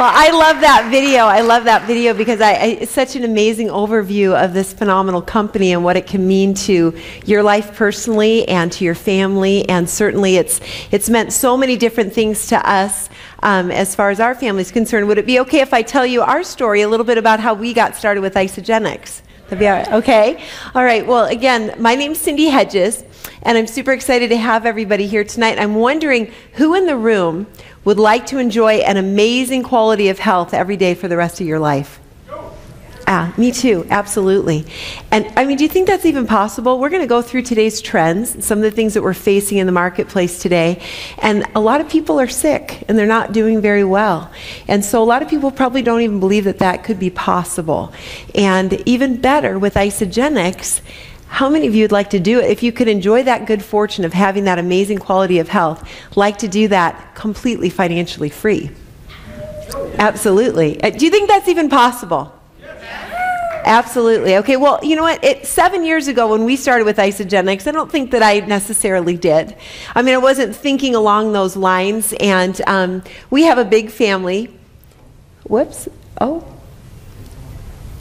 Well, I love that video. I love that video because it's such an amazing overview of this phenomenal company and what it can mean to your life personally and to your family. And certainly it's meant so many different things to us as far as our family is concerned. Would it be okay if I tell you our story, a little bit about how we got started with Isagenix? That'd be all right. Okay. All right. Well, again, my name's Cindy Hedges, and I'm super excited to have everybody here tonight. I'm wondering who in the room would like to enjoy an amazing quality of health every day for the rest of your life? Me too, absolutely. And I mean, do you think that's even possible? We're going to go through today's trends, some of the things that we're facing in the marketplace today. And a lot of people are sick and they're not doing very well. And so a lot of people probably don't even believe that that could be possible. And even better, with Isagenix, how many of you would like to do it if you could enjoy that good fortune of having that amazing quality of health, like to do that completely financially free? Absolutely. Do you think that's even possible? Absolutely. Okay, well, you know what? 7 years ago when we started with Isagenix, I don't think that I necessarily did. I mean, I wasn't thinking along those lines, and we have a big family. Whoops. Oh.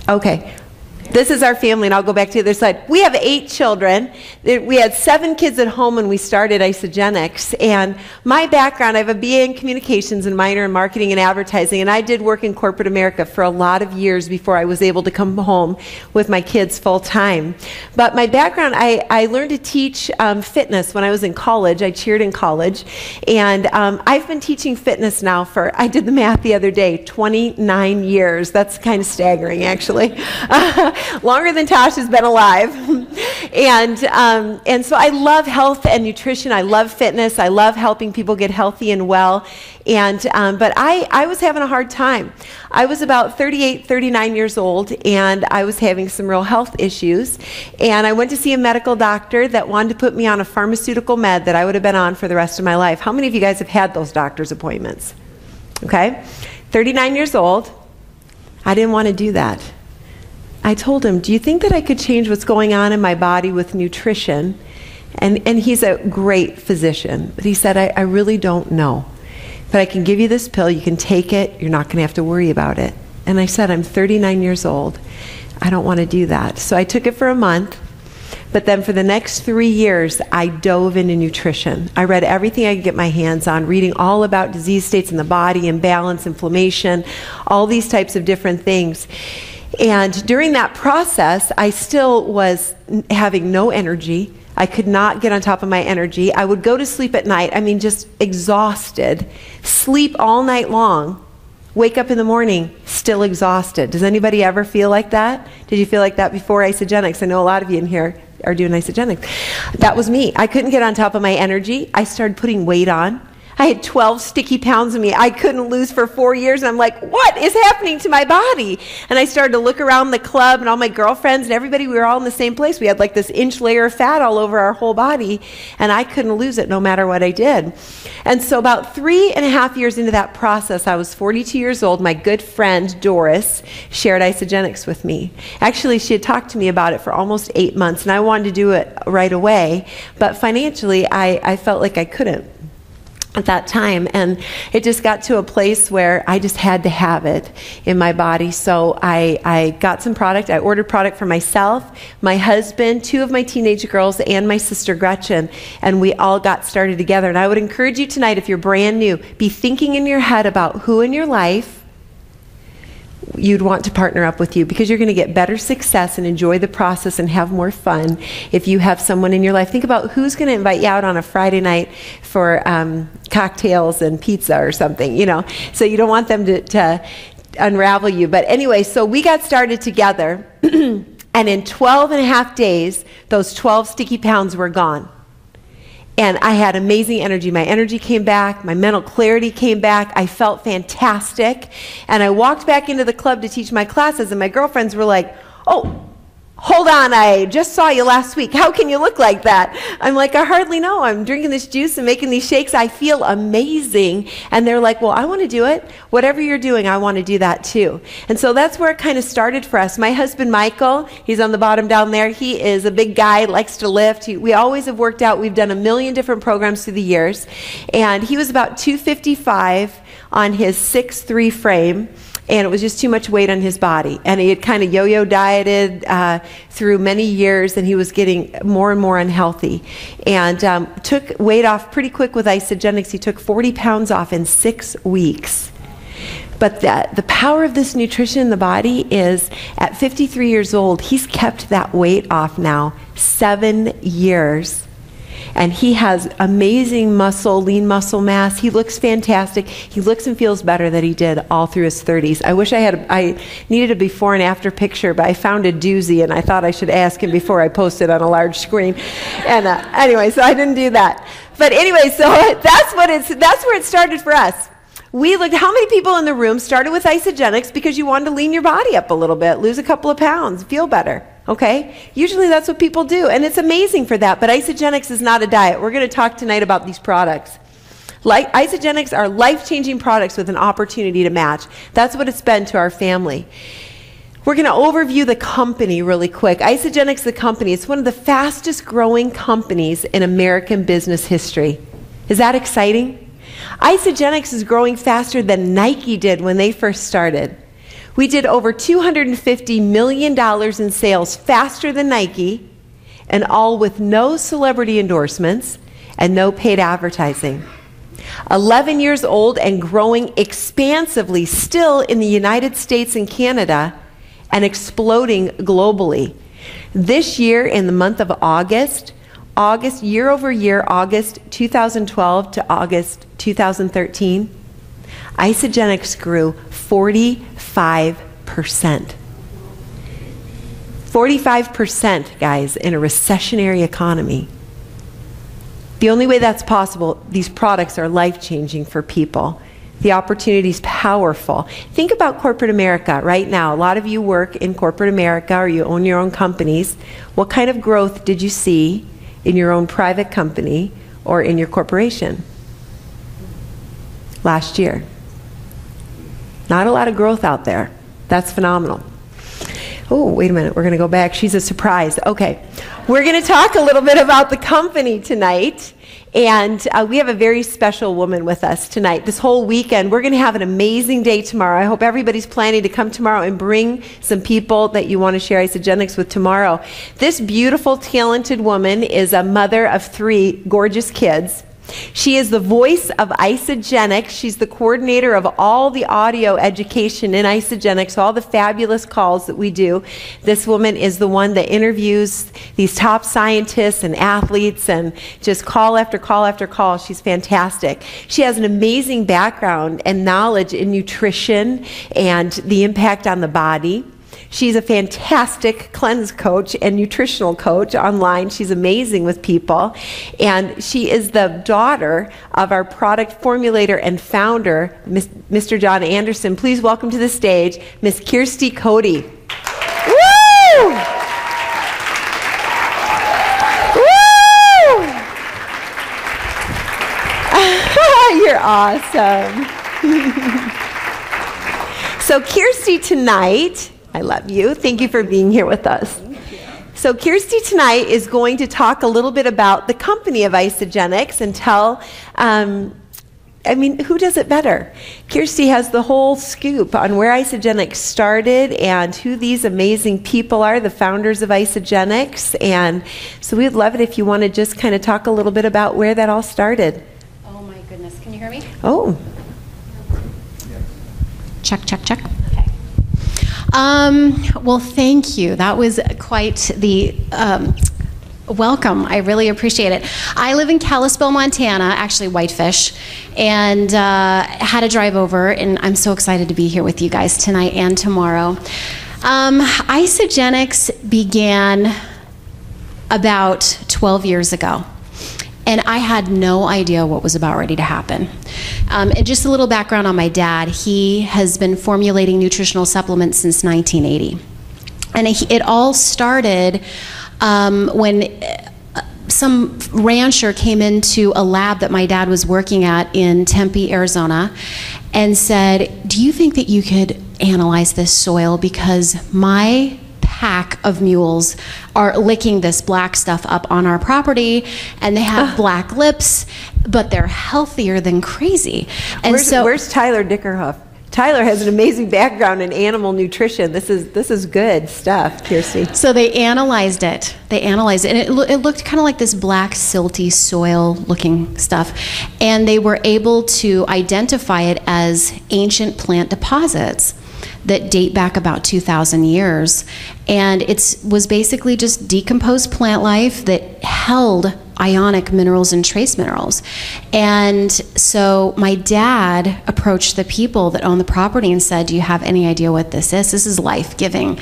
Okay. This is our family, and I'll go back to the other side. We have 8 children. We had 7 kids at home when we started Isagenix. And my background, I have a BA in communications and minor in marketing and advertising, and I did work in corporate America for a lot of years before I was able to come home with my kids full time. But my background, I learned to teach fitness when I was in college. I cheered in college. And I've been teaching fitness now for, I did the math the other day, 29 years. That's kind of staggering, actually. Longer than Tosh has been alive. And so I love health and nutrition. I love fitness. I love helping people get healthy and well. But I was having a hard time. I was about 38, 39 years old, and I was having some real health issues. And I went to see a medical doctor that wanted to put me on a pharmaceutical med that I would have been on for the rest of my life. How many of you guys have had those doctor's appointments? Okay? 39 years old. I didn't want to do that. I told him, do you think that I could change what's going on in my body with nutrition? And he's a great physician. But he said, I really don't know. But I can give you this pill. You can take it. You're not going to have to worry about it. And I said, I'm 39 years old. I don't want to do that. So I took it for a month. But then for the next 3 years, I dove into nutrition. I read everything I could get my hands on, reading all about disease states in the body, imbalance, inflammation, all these types of different things. And during that process, I still was having no energy. I could not get on top of my energy. I would go to sleep at night, I mean, just exhausted, sleep all night long, wake up in the morning, still exhausted. Does anybody ever feel like that? Did you feel like that before Isagenix? I know a lot of you in here are doing Isagenix. That was me. I couldn't get on top of my energy. I started putting weight on. I had 12 sticky pounds of me I couldn't lose for 4 years, and I'm like, what is happening to my body? And I started to look around the club, and all my girlfriends and everybody, we were all in the same place. We had like this inch layer of fat all over our whole body, and I couldn't lose it no matter what I did. And so about 3.5 years into that process, I was 42 years old. My good friend, Doris, shared Isagenix with me. Actually, she had talked to me about it for almost 8 months, and I wanted to do it right away, but financially, I felt like I couldn't at that time, and it just got to a place where I just had to have it in my body. So I got some product. I ordered product for myself, my husband, 2 of my teenage girls, and my sister Gretchen, and we all got started together. And I would encourage you tonight, if you're brand new, be thinking in your head about who in your life you'd want to partner up with you, because you're going to get better success and enjoy the process and have more fun if you have someone in your life. Think about who's going to invite you out on a Friday night for cocktails and pizza or something, you know. So you don't want them to unravel you. But anyway, so we got started together, and in 12.5 days, those 12 sticky pounds were gone. And I had amazing energy. My energy came back. My mental clarity came back. I felt fantastic. And I walked back into the club to teach my classes, and my girlfriends were like, oh, hold on, I just saw you last week. How can you look like that? I'm like, I hardly know. I'm drinking this juice and making these shakes. I feel amazing. And they're like, well, I want to do it. Whatever you're doing, I want to do that too. And so that's where it kind of started for us. My husband, Michael, he's on the bottom down there. He is a big guy, likes to lift. We always have worked out. We've done a million different programs through the years. And he was about 255 on his 6'3" frame. And it was just too much weight on his body. And he had kind of yo-yo dieted through many years, and he was getting more and more unhealthy. And took weight off pretty quick with Isagenix. He took 40 pounds off in 6 weeks. But the power of this nutrition in the body is, at 53 years old, he's kept that weight off now 7 years. And he has amazing muscle, lean muscle mass. He looks fantastic. He looks and feels better than he did all through his 30s. I wish I needed a before and after picture, but I found a doozy, and I thought I should ask him before I posted on a large screen. And anyway, so I didn't do that. But anyway, so that's where it started for us. We looked, how many people in the room started with Isagenix because you wanted to lean your body up a little bit, lose a couple of pounds, feel better? Okay? Usually that's what people do, and it's amazing for that, but Isagenix is not a diet. We're going to talk tonight about these products. Isagenix are life-changing products with an opportunity to match. That's what it's been to our family. We're going to overview the company really quick. Isagenix, the company, it's one of the fastest growing companies in American business history. Is that exciting? Isagenix is growing faster than Nike did when they first started. We did over $250 million in sales faster than Nike, and all with no celebrity endorsements and no paid advertising. 11 years old and growing expansively still in the United States and Canada, and exploding globally. This year, in the month of August, year over year, August 2012 to August 2013, Isagenix grew 45%. 45%, guys, in a recessionary economy. The only way that's possible, these products are life-changing for people. The opportunity is powerful. Think about corporate America right now. A lot of you work in corporate America, or you own your own companies. What kind of growth did you see in your own private company or in your corporation last year? Not a lot of growth out there. That's phenomenal. Oh, wait a minute. We're going to go back. She's a surprise. Okay. We're going to talk a little bit about the company tonight. And we have a very special woman with us tonight. This whole weekend, we're going to have an amazing day tomorrow. I hope everybody's planning to come tomorrow and bring some people that you want to share Isagenix with tomorrow. This beautiful, talented woman is a mother of 3 gorgeous kids. She is the voice of Isagenix. She's the coordinator of all the audio education in Isagenix, all the fabulous calls that we do. This woman is the one that interviews these top scientists and athletes, and just call after call after call. She's fantastic. She has an amazing background and knowledge in nutrition and the impact on the body. She's a fantastic cleanse coach and nutritional coach online. She's amazing with people. And she is the daughter of our product formulator and founder, Mr. John Anderson. Please welcome to the stage, Miss Kjersti Coté. Woo! Woo! You're awesome. So Kjersti tonight, I love you. Thank you for being here with us. So Kjersti tonight is going to talk a little bit about the company of Isagenix and tell, who does it better? Kjersti has the whole scoop on where Isagenix started and who these amazing people are, the founders of Isagenix. And so we'd love it if you want to just kind of talk a little bit about where that all started. Oh my goodness, can you hear me? Oh. Check, check, check. Well, thank you. That was quite the welcome. I really appreciate it. I live in Kalispell, Montana, actually Whitefish, and had to drive over, and I'm so excited to be here with you guys tonight and tomorrow. Isagenix began about 12 years ago. And I had no idea what was about ready to happen. And just a little background on my dad. He has been formulating nutritional supplements since 1980. And it all started when some rancher came into a lab that my dad was working at in Tempe, Arizona, and said, do you think that you could analyze this soil, because my pack of mules are licking this black stuff up on our property, and they have black lips, but they're healthier than crazy. And where's Tyler Dickerhoof? Tyler has an amazing background in animal nutrition. This is good stuff, Kjersti. So they analyzed it. And it looked kind of like this black, silty soil-looking stuff. And they were able to identify it as ancient plant deposits that date back about 2,000 years. And it was basically just decomposed plant life that held ionic minerals and trace minerals. And so my dad approached the people that own the property and said, do you have any idea what this is? This is life-giving.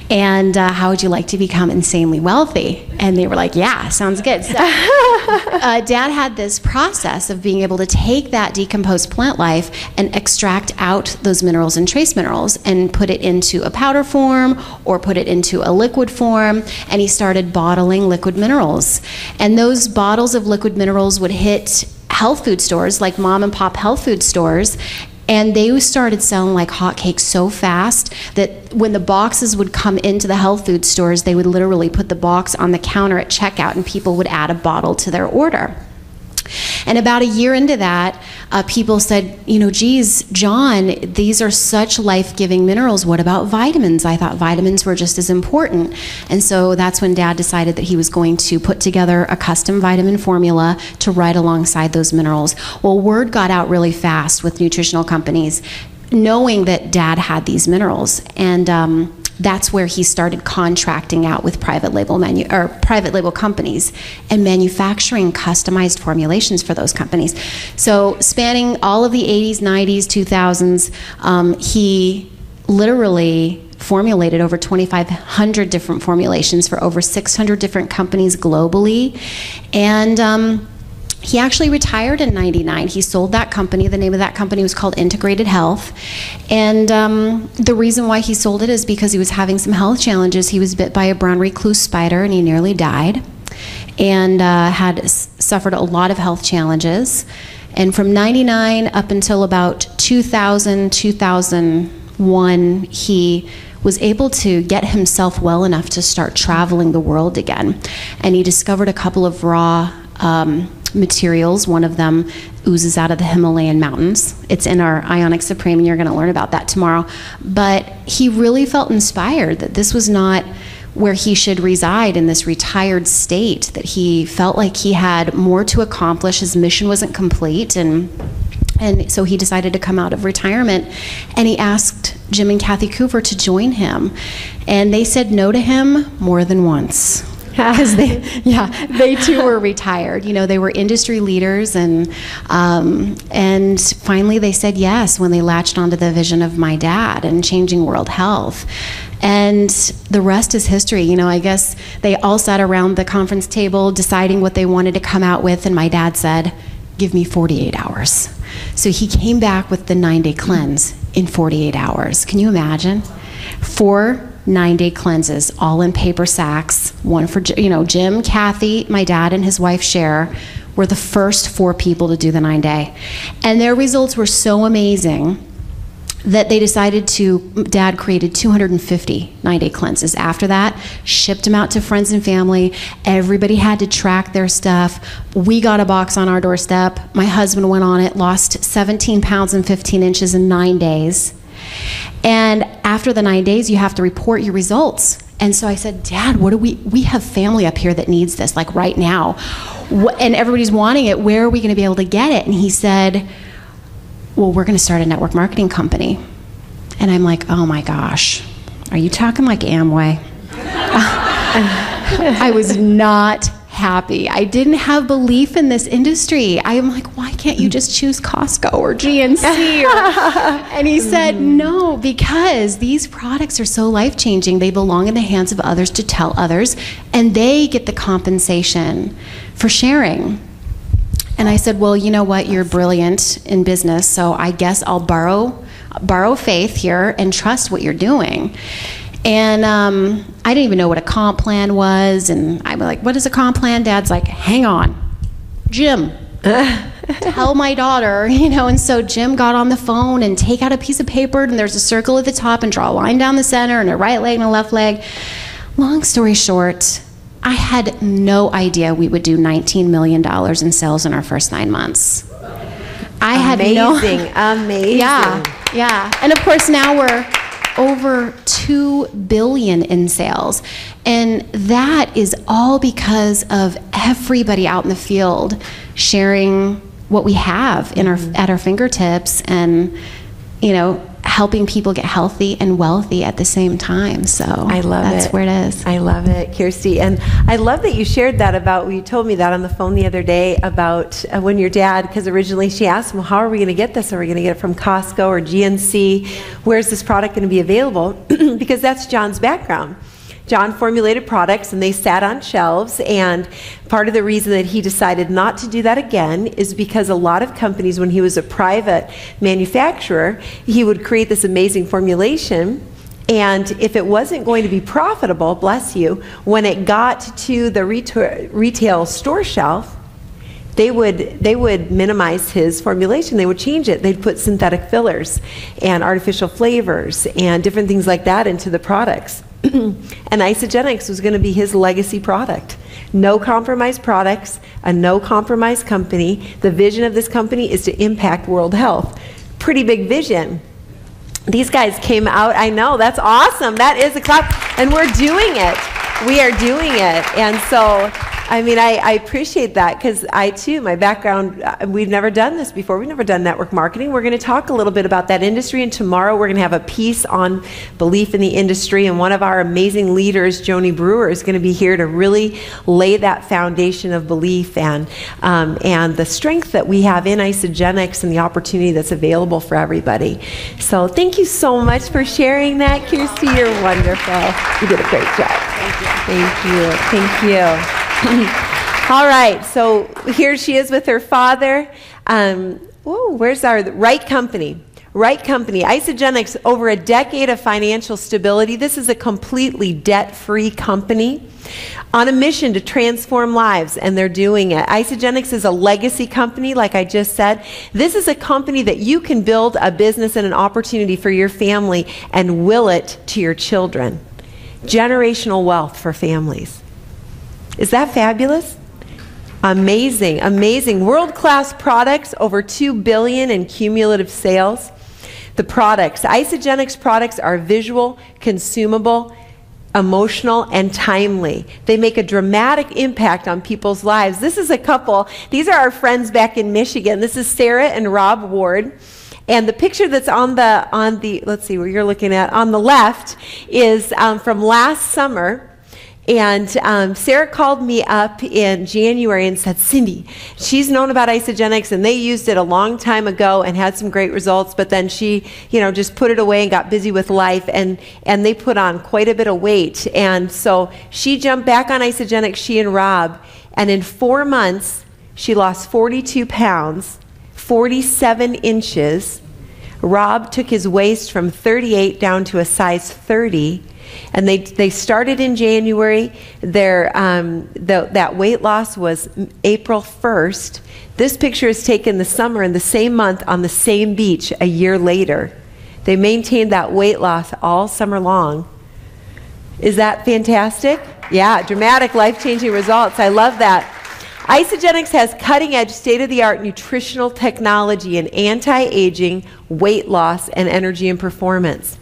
And how would you like to become insanely wealthy? And they were like, yeah, sounds good. So, Dad had this process of being able to take that decomposed plant life and extract out those minerals and trace minerals and put it into a powder form or put it into a liquid form. And he started bottling liquid minerals. And those bottles of liquid minerals would hit health food stores, like mom and pop health food stores, and they started selling like hotcakes so fast that when the boxes would come into the health food stores, they would literally put the box on the counter at checkout, and people would add a bottle to their order. And about a year into that, people said, geez, John, these are such life-giving minerals. What about vitamins? I thought vitamins were just as important. And so that's when Dad decided that he was going to put together a custom vitamin formula to write alongside those minerals. Well, word got out really fast with nutritional companies, knowing that Dad had these minerals. And that's where he started contracting out with private label companies and manufacturing customized formulations for those companies. So spanning all of the 80s, 90s, 2000s, he literally formulated over 2,500 different formulations for over 600 different companies globally. And he actually retired in '99. He sold that company. The name of that company was called Integrated Health. And the reason why he sold it is because he was having some health challenges. He was bit by a brown recluse spider and he nearly died, and had suffered a lot of health challenges. And from '99 up until about 2000, 2001, he was able to get himself well enough to start traveling the world again. And he discovered a couple of raw materials. One of them oozes out of the Himalayan mountains. It's in our Ionic Supreme, and you're going to learn about that tomorrow. But he really felt inspired that this was not where he should reside in this retired state, that he felt like he had more to accomplish. His mission wasn't complete, and so he decided to come out of retirement, and he asked Jim and Kathy Coover to join him. And they said no to him more than once. Because they too were retired. They were industry leaders, and finally they said yes when they latched onto the vision of my dad and changing world health. And the rest is history. I guess they all sat around the conference table deciding what they wanted to come out with, and my dad said, give me 48 hours. So he came back with the 9-day cleanse in 48 hours. Can you imagine? 4 9-day cleanses, all in paper sacks. One for, Jim, Kathy, my dad, and his wife, Cher, were the first 4 people to do the 9-day. And their results were so amazing that they decided Dad created 250 9-day cleanses. After that, shipped them out to friends and family. Everybody had to track their stuff. We got a box on our doorstep. My husband went on it, lost 17 pounds and 15 inches in 9 days. And after the 9 days, you have to report your results. And so I said, Dad, we have family up here that needs this, like right now. And everybody's wanting it. Where are we going to be able to get it? And he said, well, we're going to start a network marketing company. And I'm like, oh my gosh, are you talking like Amway? I was not happy. I didn't have belief in this industry. I am like, why can't you just choose Costco or GNC? And he said, no, because these products are so life-changing. They belong in the hands of others to tell others, and they get the compensation for sharing. And I said, well, you know what? You're brilliant in business, so I guess I'll borrow faith here and trust what you're doing. And I didn't even know what a comp plan was. And I'm like, what is a comp plan? Dad's like, hang on, Jim, tell my daughter, you know. And so Jim got on the phone and take out a piece of paper, and there's a circle at the top, and draw a line down the center, and a right leg and a left leg. Long story short, I had no idea we would do $19 million in sales in our first 9 months. I had no... Amazing. Yeah. And of course now we're over $2 billion in sales. And that is all because of everybody out in the field sharing what we have in at our fingertips, and, you know, helping people get healthy and wealthy at the same time. So I love that's where it is. I love it, Kjersti. And I love that you shared that about, you told me that on the phone the other day about when your dad, because originally she asked, well, how are we going to get this? Are we going to get it from Costco or GNC? Where's this product going to be available? Because that's John's background. John formulated products, and they sat on shelves, and part of the reason that he decided not to do that again is because a lot of companies, when he was a private manufacturer, he would create this amazing formulation, and if it wasn't going to be profitable, bless you, when it got to the retail store shelf, they would minimize his formulation. They would change it. They'd put synthetic fillers and artificial flavors and different things like that into the products. And Isagenix was going to be his legacy product. No compromise products, a no compromise company. The vision of this company is to impact world health. Pretty big vision. These guys came out, I know, that's awesome. That is a clap. And we're doing it. We are doing it. And so, I mean, I appreciate that, because I too, my background, we've never done this before. We've never done network marketing. We're going to talk a little bit about that industry, and tomorrow we're going to have a piece on belief in the industry, and one of our amazing leaders, Joni Brewer, is going to be here to really lay that foundation of belief and the strength that we have in Isagenix and the opportunity that's available for everybody. So thank you so much for sharing that, Kjersti. You're wonderful. You did a great job. Thank you. Thank you. All right, so here she is with her father. Where's our right company? Right company. Isagenix, over a decade of financial stability. This is a completely debt-free company on a mission to transform lives, and they're doing it. Isagenix is a legacy company, like I just said. This is a company that you can build a business and an opportunity for your family and will it to your children. Generational wealth for families. Is that fabulous? Amazing, amazing. World-class products, over $2 billion in cumulative sales. The products, Isagenix products are visual, consumable, emotional, and timely. They make a dramatic impact on people's lives. This is a couple. These are our friends back in Michigan. This is Sarah and Rob Ward. And the picture that's on the let's see where you're looking at, on the left is from last summer. And Sarah called me up in January and said, Cindy, she's known about Isagenix, and they used it a long time ago and had some great results, but then she, just put it away and got busy with life, and they put on quite a bit of weight. And so she jumped back on Isagenix, she and Rob, and in 4 months, she lost 42 pounds, 47 inches. Rob took his waist from 38 down to a size 30. And they started in January. That weight loss was April 1st. This picture is taken the summer in the same month on the same beach a year later. They maintained that weight loss all summer long. Is that fantastic? Yeah, dramatic, life-changing results. I love that. Isagenix has cutting-edge, state-of-the-art nutritional technology in anti-aging, weight loss, and energy and performance.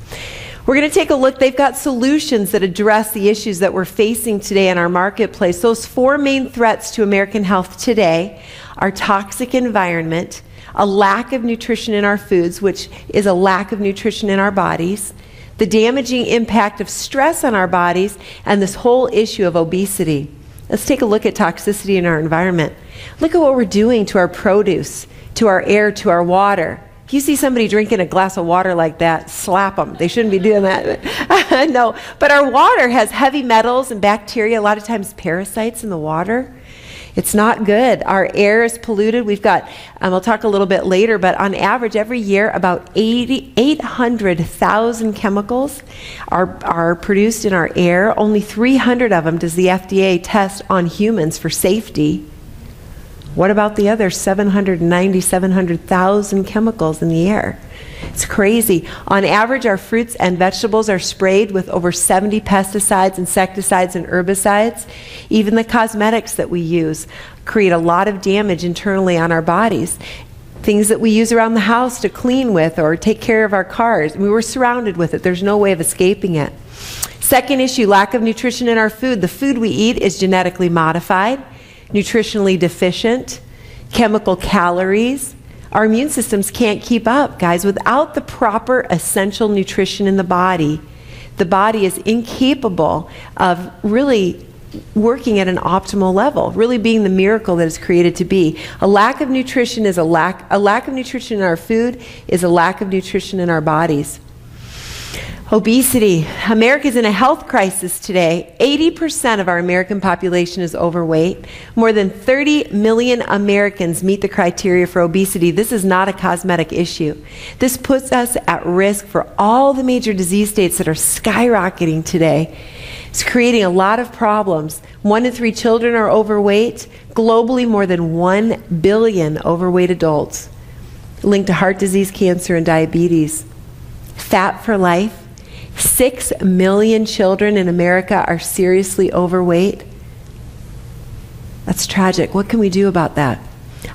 We're going to take a look. They've got solutions that address the issues that we're facing today in our marketplace. Those 4 main threats to American health today are toxic environment, a lack of nutrition in our foods, which is a lack of nutrition in our bodies, the damaging impact of stress on our bodies, and this whole issue of obesity. Let's take a look at toxicity in our environment. Look at what we're doing to our produce, to our air, to our water. If you see somebody drinking a glass of water like that, slap them. They shouldn't be doing that. No, but our water has heavy metals and bacteria, a lot of times parasites in the water. It's not good. Our air is polluted. We've got, I'll talk a little bit later, but on average every year about 800,000 chemicals are produced in our air. Only 300 of them does the FDA test on humans for safety. What about the other 700,000 chemicals in the air? It's crazy. On average, our fruits and vegetables are sprayed with over 70 pesticides, insecticides, and herbicides. Even the cosmetics that we use create a lot of damage internally on our bodies. Things that we use around the house to clean with or take care of our cars. We were surrounded with it. There's no way of escaping it. Second issue, lack of nutrition in our food. The food we eat is genetically modified, nutritionally deficient, chemical calories. Our immune systems can't keep up, guys. Without the proper essential nutrition in the body is incapable of really working at an optimal level, really being the miracle that it's created to be. A lack of nutrition is a lack of nutrition in our food is a lack of nutrition in our bodies. Obesity. America's in a health crisis today. 80% of our American population is overweight. More than 30 million Americans meet the criteria for obesity. This is not a cosmetic issue. This puts us at risk for all the major disease states that are skyrocketing today. It's creating a lot of problems. 1 in 3 children are overweight. Globally, more than 1 billion overweight adults, linked to heart disease, cancer, and diabetes. Fat for life. 6 million children in America are seriously overweight. That's tragic. What can we do about that?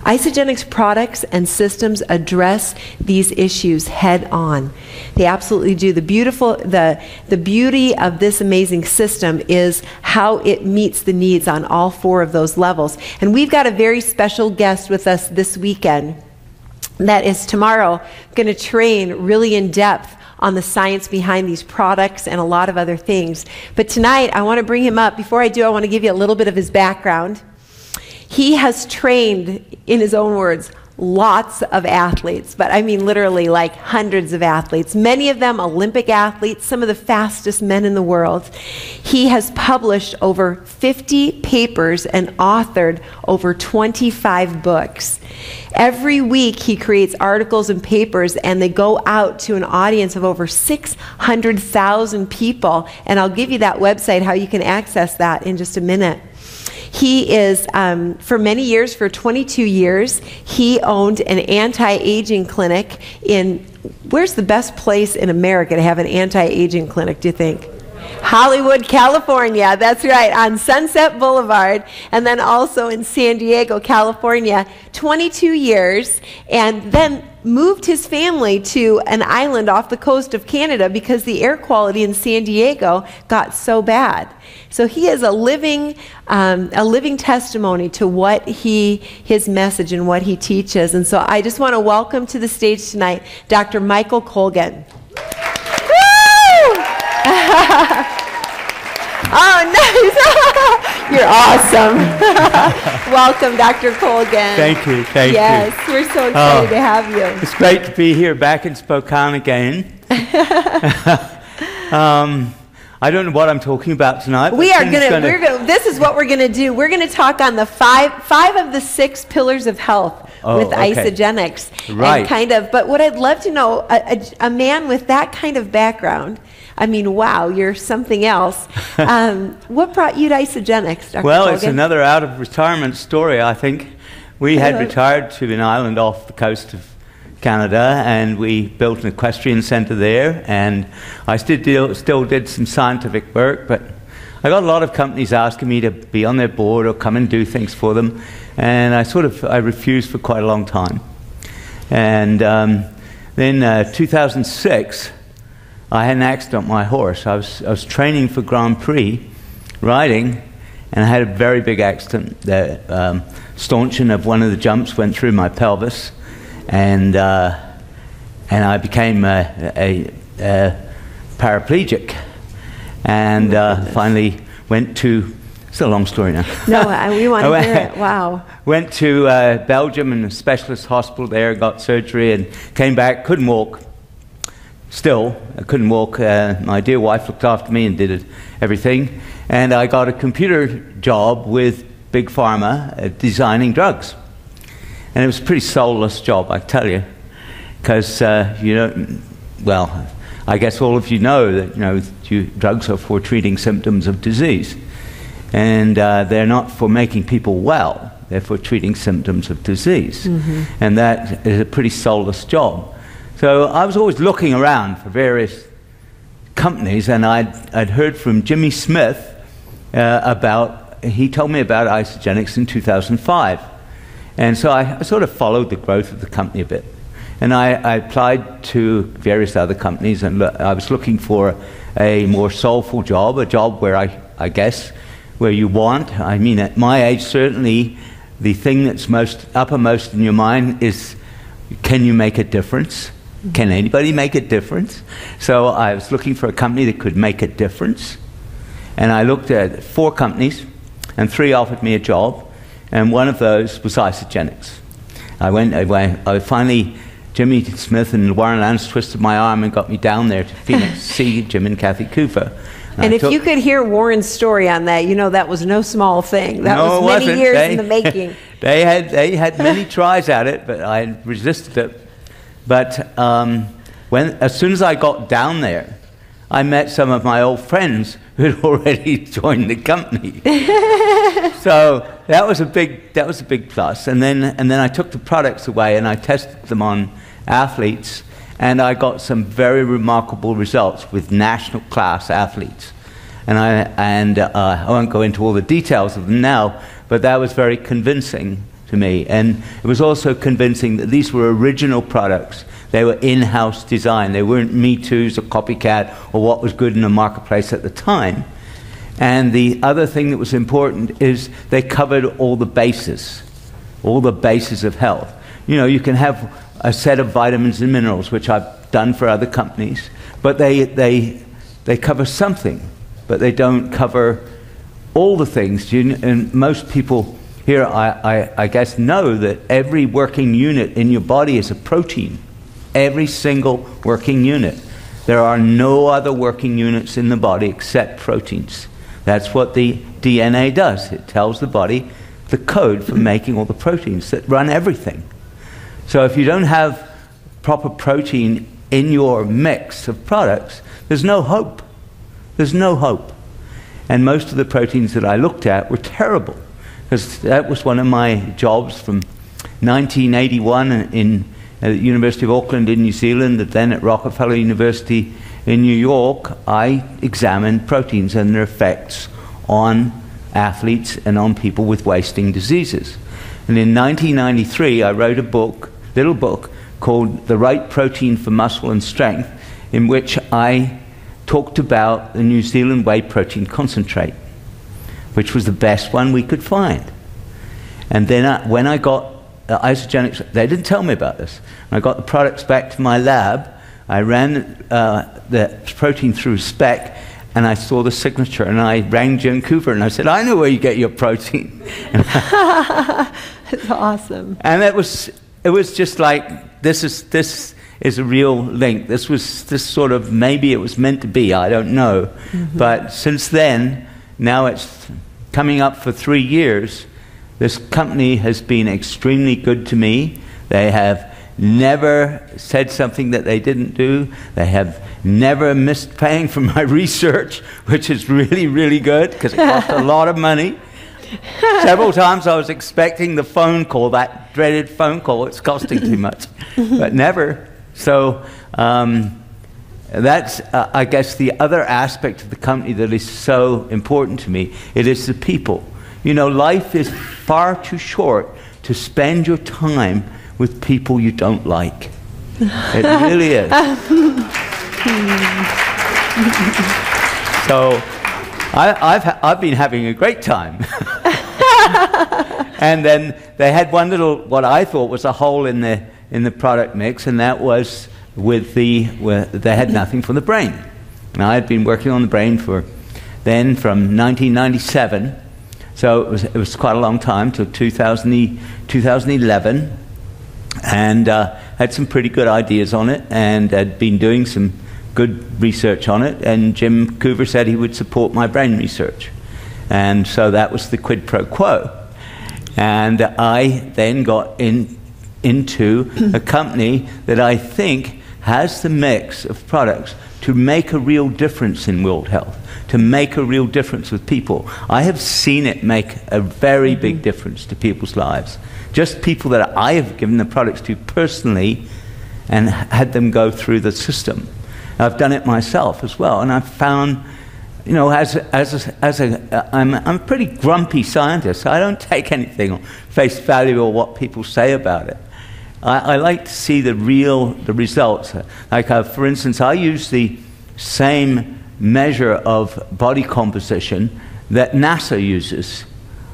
Isagenix products and systems address these issues head on. They absolutely do. The beauty of this amazing system is how it meets the needs on all 4 of those levels. And we've got a very special guest with us this weekend that is tomorrow going to train really in depth on the science behind these products and a lot of other things. But tonight, I want to bring him up. Before I do, I want to give you a little bit of his background. He has trained, in his own words, lots of athletes, but I mean literally like hundreds of athletes, many of them Olympic athletes, some of the fastest men in the world. He has published over 50 papers and authored over 25 books. Every week he creates articles and papers and they go out to an audience of over 600,000 people, and I'll give you that website, how you can access that in just a minute. He is, for many years, for 22 years, he owned an anti-aging clinic in, where's the best place in America to have an anti-aging clinic, do you think? Hollywood, California, that's right, on Sunset Boulevard, and then also in San Diego, California, 22 years, and then moved his family to an island off the coast of Canada because the air quality in San Diego got so bad. So he is a living testimony to what his message and what he teaches. And so I just want to welcome to the stage tonight Dr. Michael Colgan. Oh, nice. You're awesome. Welcome, Dr. Colgan. Thank you. Thank you. Yes, we're so excited to have you. It's great to be here back in Spokane again. I don't know what I'm talking about tonight. This is what we're going to do. We're going to talk on the five of the 6 pillars of health with Isagenix. Right. And but what I'd love to know, a man with that kind of background, I mean, wow, you're something else. What brought you to Isagenix, Dr. Well, Colgan? it's another out-of-retirement story, I think. We had retired to an island off the coast of Canada, and we built an equestrian center there, and I still did some scientific work, but I got a lot of companies asking me to be on their board or come and do things for them, and I refused for quite a long time. And then 2006, I had an accident on my horse. I was training for Grand Prix riding, and I had a very big accident. The stanchion of one of the jumps went through my pelvis, and I became a paraplegic, and finally went to. It's a long story now. No, we want to hear it. Wow. Went to Belgium and a specialist hospital there, got surgery, and came back. Couldn't walk. Still, I couldn't walk. My dear wife looked after me and did everything. And I got a computer job with big pharma designing drugs. And it was a pretty soulless job, I tell you, because, well, I guess all of you know that, drugs are for treating symptoms of disease. And they're not for making people well. They're for treating symptoms of disease. And that is a pretty soulless job. So I was always looking around for various companies, and I'd heard from Jimmy Smith he told me about Isagenix in 2005. And so I sort of followed the growth of the company a bit. And I applied to various other companies, and I was looking for a more soulful job, a job where I guess, where you want. I mean, at my age, certainly, the thing that's most uppermost in your mind is, can you make a difference? Can anybody make a difference? So I was looking for a company that could make a difference. And I looked at 4 companies, and 3 offered me a job, and one of those was Isagenix. I finally, Jimmy Smith and Warren Lance twisted my arm and got me down there to Phoenix to see Jim and Kathy Cooper. And if you could hear Warren's story on that, that was no small thing. That was many years in the making. They had many tries at it, but I resisted it. But as soon as I got down there, I met some of my old friends who had already joined the company. So that was a big plus. And then I took the products away and I tested them on athletes, and I got some very remarkable results with national class athletes. And I won't go into all the details of them now, but that was very convincing to me. And it was also convincing that these were original products. They were in-house design. They weren't Me Too's or copycat or what was good in the marketplace at the time. And the other thing that was important is they covered all the bases of health. You can have a set of vitamins and minerals, which I've done for other companies, but they cover something, but they don't cover all the things. And most people here, I guess, know that every working unit in your body is a protein. Every single working unit. There are no other working units in the body except proteins. That's what the DNA does. It tells the body the code for making all the proteins that run everything. So if you don't have proper protein in your mix of products, there's no hope. There's no hope. And most of the proteins that I looked at were terrible, because that was one of my jobs from 1981 at the University of Auckland in New Zealand, and then at Rockefeller University in New York. I examined proteins and their effects on athletes and on people with wasting diseases. And in 1993, I wrote a little book called The Right Protein for Muscle and Strength, in which I talked about the New Zealand whey protein concentrate, which was the best one we could find. And then when I got Isagenix, they didn't tell me about this. When I got the products back to my lab, I ran the protein through spec, and I saw the signature, and I rang Jim Cooper, and I said, I know where you get your protein. That's awesome. And it was just like, this is a real link. This sort of, maybe it was meant to be, I don't know. But since then, now it's coming up for 3 years, this company has been extremely good to me. They have never said something that they didn't do. They have never missed paying for my research, which is really, really good, because it cost a lot of money. Several times I was expecting the phone call, that dreaded phone call, it's costing too much, but never. So that's, I guess, the other aspect of the company that is so important to me. It is the people. Life is far too short to spend your time with people you don't like. It really is. So I've been having a great time. And then they had one little, what I thought was a hole in the product mix, and that was they had nothing for the brain. Now, I had been working on the brain from 1997. So it was quite a long time, till 2011, and had some pretty good ideas on it, and had been doing some good research on it, and Jim Coover said he would support my brain research. And so that was the quid pro quo. And I then got into a company that I think has the mix of products to make a real difference in world health, to make a real difference with people. I have seen it make a very big difference to people's lives. Just people that I have given the products to personally and had them go through the system. I've done it myself as well, and I've found, you know, I'm a pretty grumpy scientist. I don't take anything on face value or what people say about it. I like to see the results. Like, for instance, I use the same measure of body composition that NASA uses.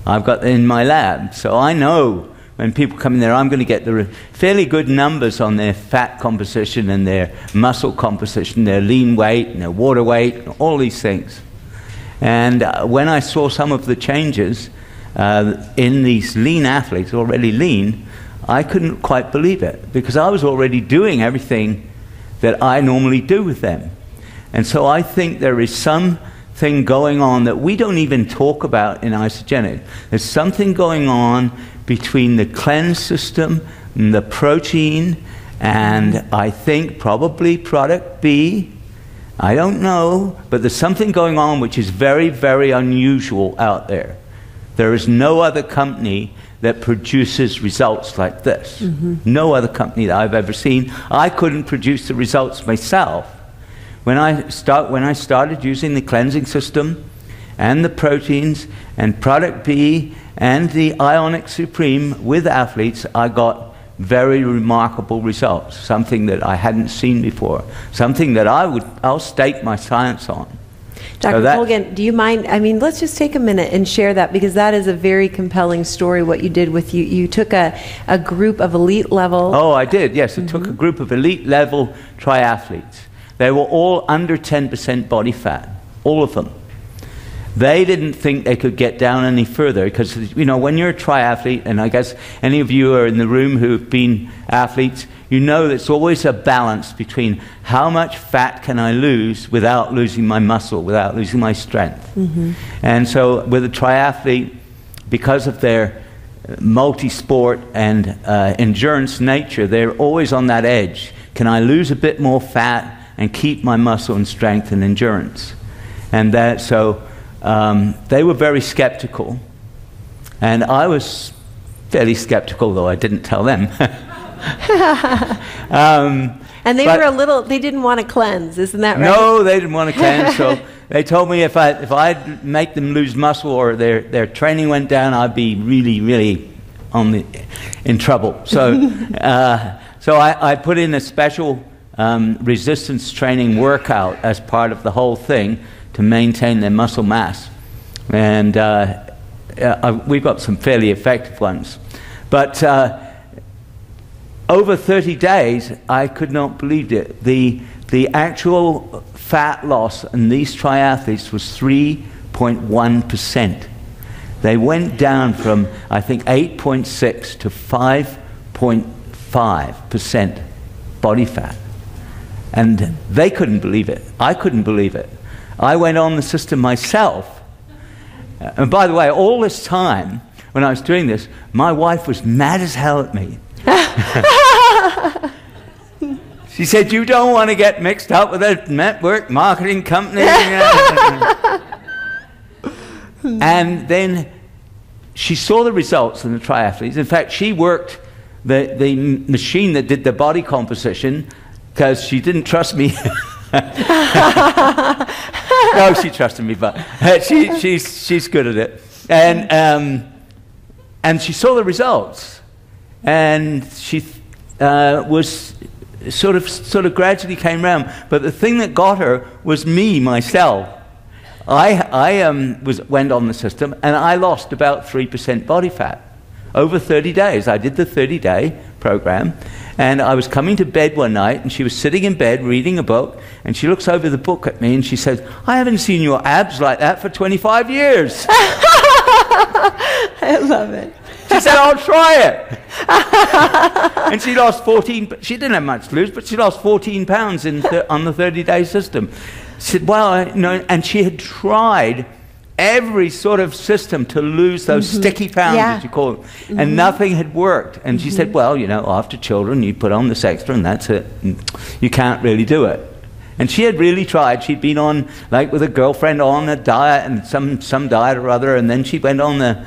I've got in my lab, so I know when people come in there, I'm going to get the fairly good numbers on their fat composition and their muscle composition, their lean weight and their water weight, and all these things. And when I saw some of the changes in these lean athletes, already lean, I couldn't quite believe it, because I was already doing everything that I normally do with them. And so I think there is something going on that we don't even talk about in Isagenix. There's something going on between the cleanse system and the protein, and I think probably product B. I don't know, but there's something going on which is very, very unusual out there. There is no other company that produces results like this. No other company that I've ever seen. I couldn't produce the results myself. When I started using the cleansing system and the proteins and product B and the Ionic Supreme with athletes, I got very remarkable results, something that I hadn't seen before, something that I'll stake my science on. Dr. Colgan, do you mind, I mean, let's just take a minute and share that, because that is a very compelling story, what you did with you took a group of elite level. Oh, I did, yes. I took a group of elite level triathletes. They were all under 10% body fat, all of them. They didn't think they could get down any further, because, you know, when you're a triathlete, and I guess any of you are in the room who have been athletes, you know there's always a balance between how much fat can I lose without losing my muscle, without losing my strength. And so with a triathlete, because of their multi-sport and endurance nature, they're always on that edge. Can I lose a bit more fat and keep my muscle and strength and endurance? And that, so they were very skeptical, and I was fairly skeptical, though I didn't tell them. And they were they didn't want to cleanse, isn't that right? No, they didn't want to cleanse, so they told me if I'd make them lose muscle or their training went down, I'd be really, really in trouble. So, so I put in a special resistance training workout as part of the whole thing to maintain their muscle mass. And we've got some fairly effective ones. But over 30 days, I could not believe it. The actual fat loss in these triathletes was 3.1%. They went down from, I think, 8.6 to 5.5% body fat. And they couldn't believe it. I couldn't believe it. I went on the system myself. And by the way, all this time, when I was doing this, my wife was mad as hell at me. She said, "You don't want to get mixed up with a network marketing company." And then she saw the results in the triathletes. In fact, she worked the machine that did the body composition, because she didn't trust me. No, she trusted me, but she's good at it. And she saw the results, and she was sort of gradually came around. But the thing that got her was myself. I went on the system, and I lost about 3% body fat over 30 days. I did the 30-day program. And I was coming to bed one night, and she was sitting in bed reading a book, and she looks over the book at me, and she says, "I haven't seen your abs like that for 25 years. I love it. She said, "I'll try it." And she lost 14, she didn't have much to lose, but she lost 14 pounds on the 30-day system. She said, "Well, and she had tried every sort of system to lose those sticky pounds, as you call them, and nothing had worked. And she said, well, you know, after children, you put on this extra and that's it. And you can't really do it. And she had really tried. She'd been on, like with a girlfriend, on a diet, and some diet or other, and then she went on a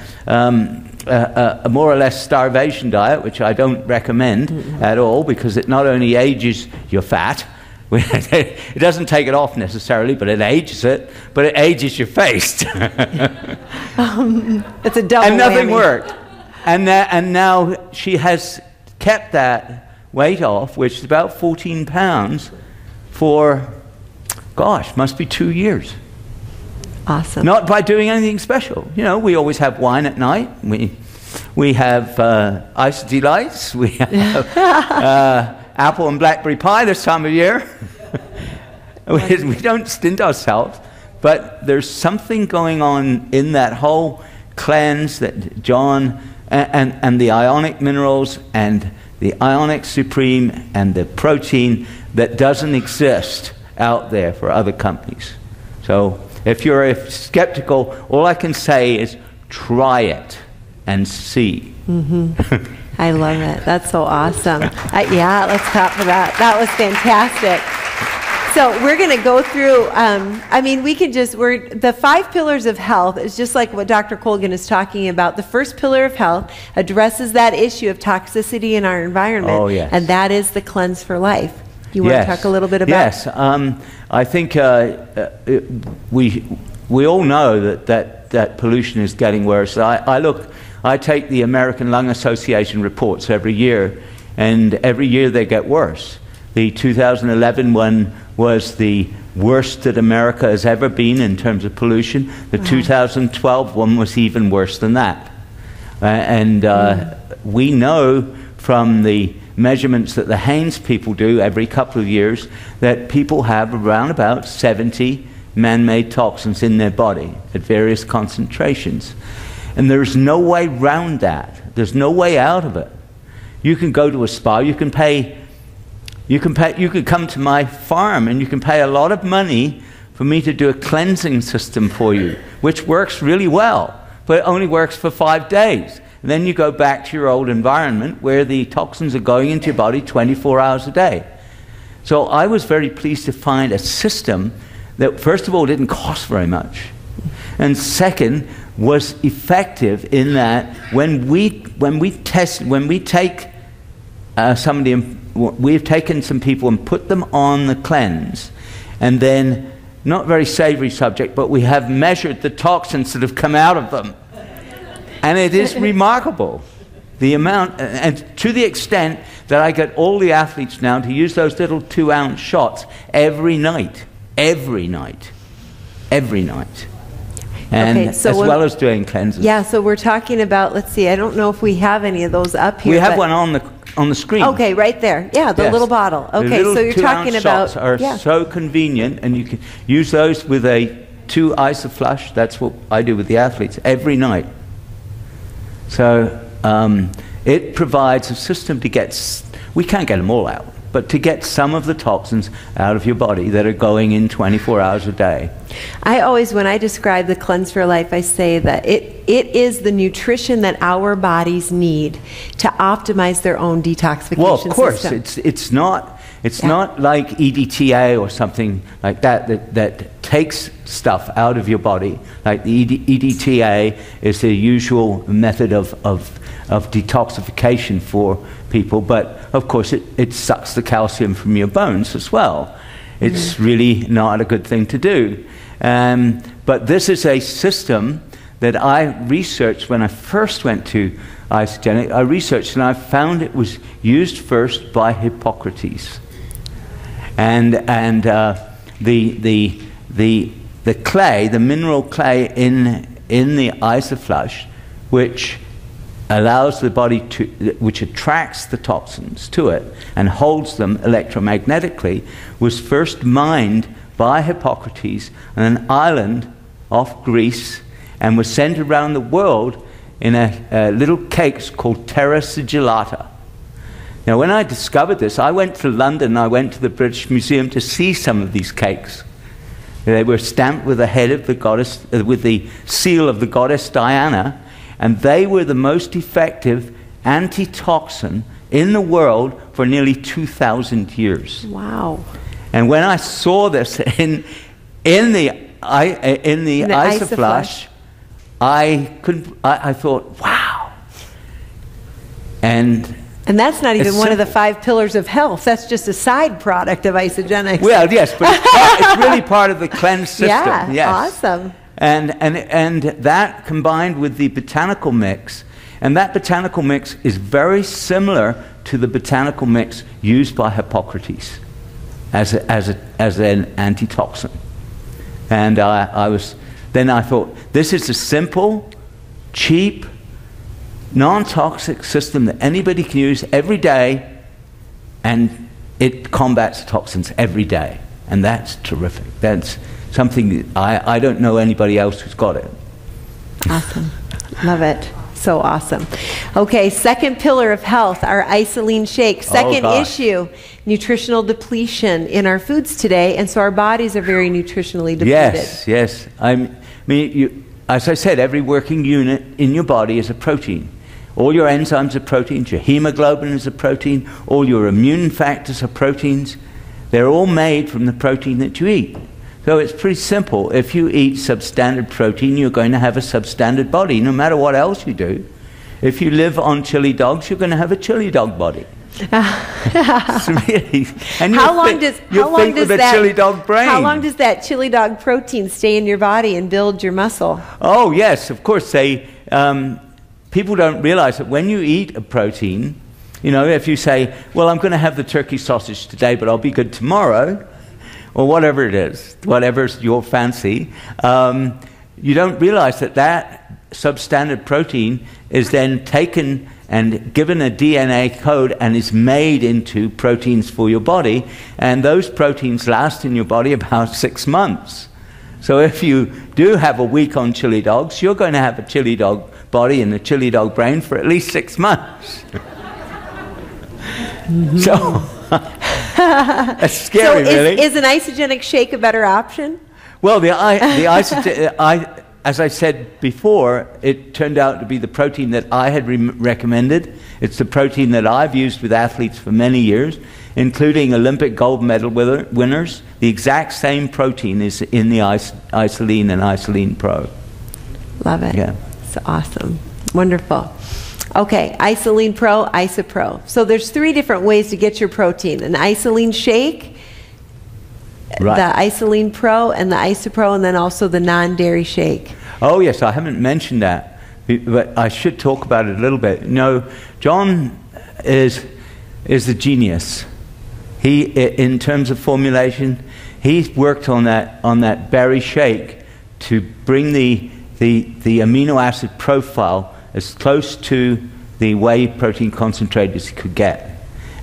more or less starvation diet, which I don't recommend at all, because it not only ages your fat, it doesn't take it off necessarily, but it ages it, but it ages your face. It's a double and nothing whammy. worked. And now she has kept that weight off, which is about 14 pounds, for, gosh, must be 2 years. Awesome. Not by doing anything special. You know, we always have wine at night. We have iced delights. We have apple and blackberry pie this time of year. We don't stint ourselves, but there's something going on in that whole cleanse that John and the ionic minerals and the ionic supreme and the protein that doesn't exist out there for other companies. So if you're skeptical, all I can say is try it and see. I love it. That's so awesome. Yeah, let's clap for that. That was fantastic. So we're going to go through, I mean, we can just, the 5 pillars of health is just like what Dr. Colgan is talking about. The first pillar of health addresses that issue of toxicity in our environment. Oh, yes. And that is the cleanse for life. You want to talk a little bit about? Yes. I think we all know that pollution is getting worse. I take the American Lung Association reports every year, and every year they get worse. The 2011 one was the worst that America has ever been in terms of pollution. The 2012 one was even worse than that. We know from the measurements that the Haynes people do every couple of years that people have around about 70 man-made toxins in their body at various concentrations. And there's no way around that. There's no way out of it. You can go to a spa, you could come to my farm and you can pay a lot of money for me to do a cleansing system for you, which works really well, but it only works for 5 days. And then you go back to your old environment where the toxins are going into your body 24 hours a day. So I was very pleased to find a system that, first of all, didn't cost very much, and second, was effective in that when we take somebody, we've taken some people and put them on the cleanse, and then, not very savory subject, but we have measured the toxins that have come out of them. And it is remarkable, the amount, and to the extent that I get all the athletes now to use those little 2-ounce shots every night. Every night. And Okay, so as well as doing cleanses. Yeah, so we're talking about, let's see, I don't know if we have any of those up here. We have one on the screen. Okay, right there. Yeah, the little bottle. The Okay, little so you're 2-ounce talking about... shots are so convenient, and you can use those with a 2 isoflush. That's what I do with the athletes every night. So it provides a system to get, we can't get them all out, but to get some of the toxins out of your body that are going in 24 hours a day. I always, when I describe the Cleanse for Life, I say that it is the nutrition that our bodies need to optimize their own detoxification Well, of course, system. it's not like EDTA or something like that takes stuff out of your body. Like the EDTA is the usual method of detoxification for people, but of course it sucks the calcium from your bones as well. It's really not a good thing to do. But this is a system that I researched when I first went to Isagenix. I researched and I found it was used first by Hippocrates. And the clay, the mineral clay in the isoflush, which allows the body to, which attracts the toxins to it and holds them electromagnetically, was first mined by Hippocrates on an island off Greece and was sent around the world in a little cakes called terra sigillata. Now, when I discovered this, I went to London, I went to the British Museum to see some of these cakes. They were stamped with the head of the goddess, with the seal of the goddess Diana, and they were the most effective antitoxin in the world for nearly 2,000 years. Wow. And when I saw this in the Isoflush, I thought, wow. And that's not even one of the 5 pillars of health. That's just a side product of Isagenix. Well, yes, but it's really part of the cleanse system. Yeah, yes. Awesome. And that combined with the botanical mix, and that botanical mix is very similar to the botanical mix used by Hippocrates as an antitoxin. And then I thought, this is a simple, cheap, non-toxic system that anybody can use every day, and it combats toxins every day. And that's terrific. That's something that I don't know anybody else who's got it. Awesome. Love it. So awesome. Okay, second pillar of health, our Isoline shake. Second issue, nutritional depletion in our foods today, and so our bodies are very nutritionally depleted. Yes, yes. As I said, every working unit in your body is a protein. All your enzymes are proteins, your hemoglobin is a protein, all your immune factors are proteins. They're all made from the protein that you eat. So it's pretty simple. If you eat substandard protein, you're going to have a substandard body, no matter what else you do. If you live on chili dogs, you're going to have a chili dog body. Really, and how long does that chili dog brain? How long does that chili dog protein stay in your body and build your muscle? Oh yes, of course. People don't realize that when you eat a protein, you know, if you say, well, I'm going to have the turkey sausage today, but I'll be good tomorrow, or whatever it is, whatever's your fancy, you don't realize that that substandard protein is then taken and given a DNA code and is made into proteins for your body, and those proteins last in your body about 6 months. So if you do have a week on chili dogs, you're going to have a chili dog body and a chili dog brain for at least 6 months. So that's scary, really. Is an Isagenix shake a better option? Well, as I said before, it turned out to be the protein that I had recommended. It's the protein that I've used with athletes for many years, including Olympic gold medal winners. The exact same protein is in the Isoline and Isoline Pro. Love it. Yeah. It's awesome. Wonderful. Okay, Isoline Pro, IsoPro. So there's 3 different ways to get your protein. An Isoline shake, right, the Isoline Pro, and the IsoPro, and then also the non-dairy shake. Oh yes, I haven't mentioned that, but I should talk about it a little bit. No, John is a genius. He, in terms of formulation, he's worked on that berry shake to bring the amino acid profile as close to the whey protein concentrate as he could get.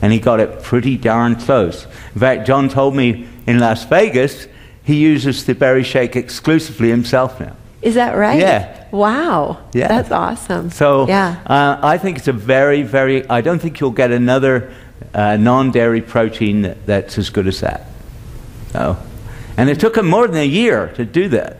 And he got it pretty darn close. In fact, John told me in Las Vegas he uses the berry shake exclusively himself now. Is that right? Yeah. Wow. Yeah. That's awesome. So yeah. I think it's a very, very, I don't think you'll get another non-dairy protein that's as good as that. So, and it took him more than a year to do that.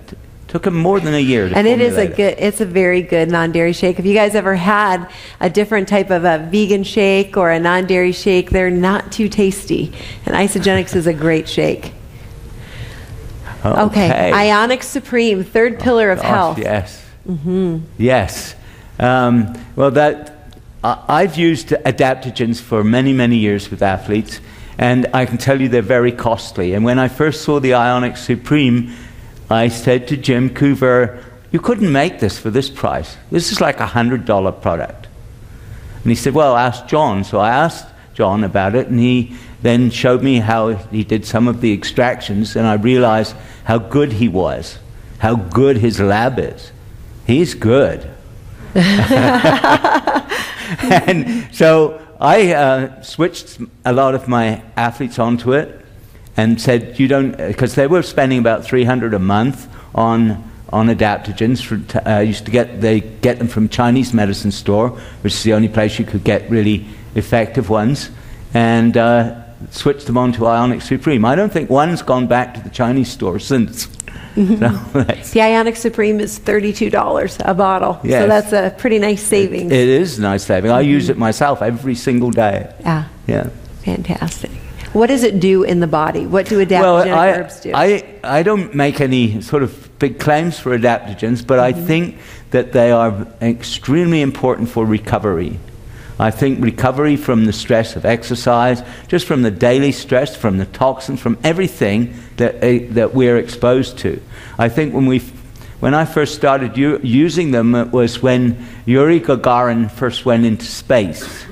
Took him more than a year to formulate it. It's a very good non-dairy shake. If you guys ever had a different type of a vegan shake or a non-dairy shake, they're not too tasty. And Isagenix is a great shake. Okay. Ionic Supreme, third pillar of health. Yes. Mm-hmm. Yes. Well, I've used adaptogens for many, many years with athletes, and I can tell you they're very costly. And when I first saw the Ionic Supreme, I said to Jim Coover, you couldn't make this for this price. This is like a $100 product. And he said, well, ask John. So I asked John about it, and he then showed me how he did some of the extractions, and I realized how good he was, how good his lab is. He's good. And so I switched a lot of my athletes onto it, and said, you don't, because they were spending about $300 a month on adaptogens. They get them from Chinese medicine store, which is the only place you could get really effective ones. And switched them on to Ionic Supreme. I don't think one's gone back to the Chinese store since. So the Ionic Supreme is $32 a bottle. Yes. So that's a pretty nice savings. It is a nice saving. I use it myself every single day. Yeah. Fantastic. What does it do in the body? What do adaptogenic herbs do? I don't make any sort of big claims for adaptogens, but I think that they are extremely important for recovery. I think recovery from the stress of exercise, just from the daily stress, from the toxins, from everything that we're exposed to. I think when I first started using them, it was when Yuri Gagarin first went into space,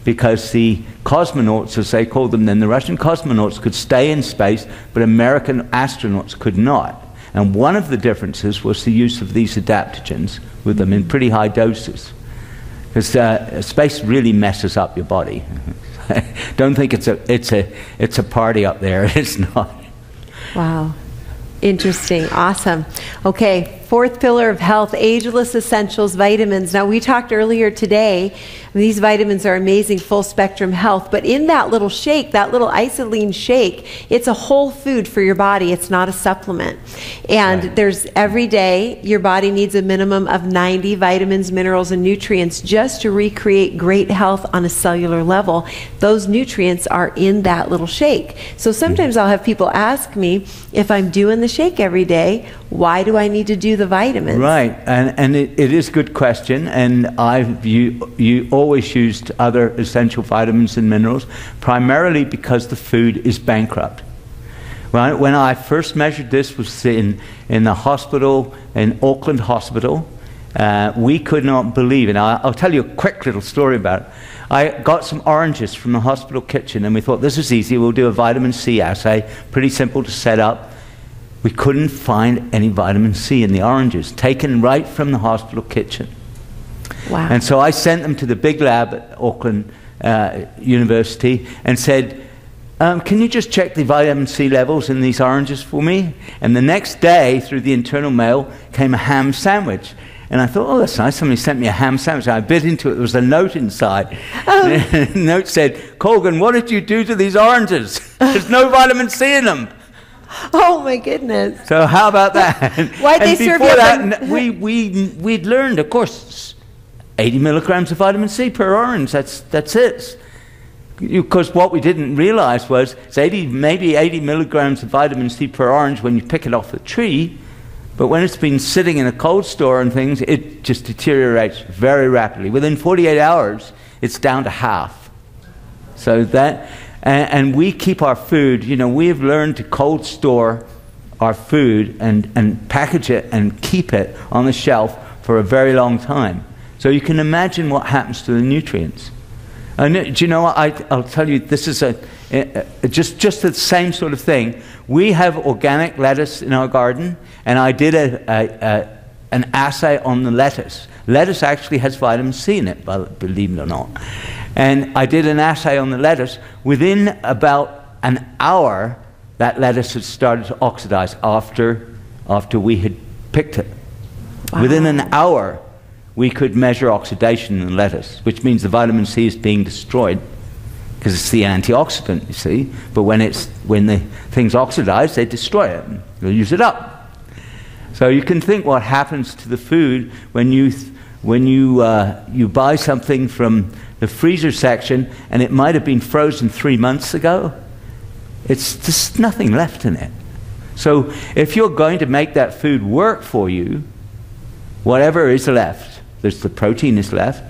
because the cosmonauts, as they called them then, the Russian cosmonauts could stay in space, but American astronauts could not. And one of the differences was the use of these adaptogens with them in pretty high doses. Because space really messes up your body. Don't think it's a party up there. It's not. Wow. Interesting. Awesome. Okay, fourth pillar of health, ageless essentials, vitamins. Now, we talked earlier today, these vitamins are amazing, full spectrum health, but in that little shake, that little Isagenix shake, it's a whole food for your body. It's not a supplement. And there's every day, your body needs a minimum of 90 vitamins, minerals, and nutrients just to recreate great health on a cellular level. Those nutrients are in that little shake. So sometimes I'll have people ask me, if I'm doing the shake every day, why do I need to do the vitamins? Right, and it is a good question, and you always used other essential vitamins and minerals, primarily because the food is bankrupt. Right? When I first measured this was in the hospital, in Auckland Hospital. We could not believe it. I'll tell you a quick little story about it. I got some oranges from the hospital kitchen, and we thought, this is easy, we'll do a vitamin C assay, pretty simple to set up. We couldn't find any vitamin C in the oranges, taken right from the hospital kitchen. Wow. And so I sent them to the big lab at Auckland University and said, can you just check the vitamin C levels in these oranges for me? And the next day, through the internal mail, came a ham sandwich. And I thought, oh, that's nice. Somebody sent me a ham sandwich. I bit into it. There was a note inside. The note said, Colgan, what did you do to these oranges? There's no vitamin C in them. Oh, my goodness. So how about that? Why'd they serve you that, we'd learned, of course, 80 milligrams of vitamin C per orange. That's it. Because what we didn't realize was it's maybe 80 milligrams of vitamin C per orange when you pick it off the tree. But when it's been sitting in a cold store and things, it just deteriorates very rapidly. Within 48 hours, it's down to half. So that, and we keep our food, we have learned to cold store our food and package it and keep it on the shelf for a very long time. So you can imagine what happens to the nutrients. And do you know what? I'll tell you, this is just the same sort of thing. We have organic lettuce in our garden, and I did an assay on the lettuce. Lettuce actually has vitamin C in it, believe it or not. And I did an assay on the lettuce. Within about an hour, that lettuce had started to oxidize after we had picked it. Wow. Within an hour, we could measure oxidation in the lettuce, which means the vitamin C is being destroyed because it's the antioxidant, you see. But when the things oxidize, they destroy it. They'll use it up. So you can think what happens to the food when you buy something from the freezer section and it might have been frozen 3 months ago. It's just nothing left in it. So if you're going to make that food work for you, whatever is left, there's the protein is left,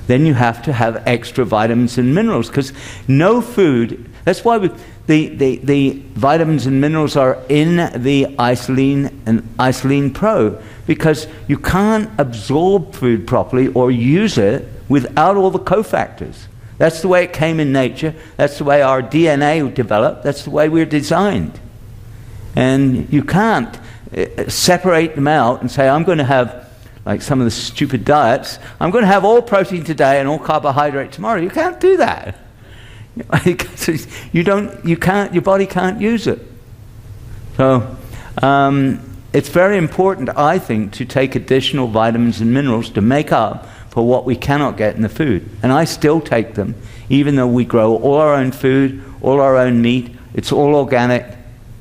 then you have to have extra vitamins and minerals, because no food, that's why the vitamins and minerals are in the Isolene and Isolene Pro, because you can't absorb food properly or use it without all the cofactors. That's the way it came in nature, that's the way our DNA developed, that's the way we're designed. And you can't separate them out and say, I'm going to have, like some of the stupid diets, I'm going to have all protein today and all carbohydrate tomorrow. You can't do that. Your body can't use it. So it's very important, I think, to take additional vitamins and minerals to make up for what we cannot get in the food. And I still take them, even though we grow all our own food, all our own meat. It's all organic,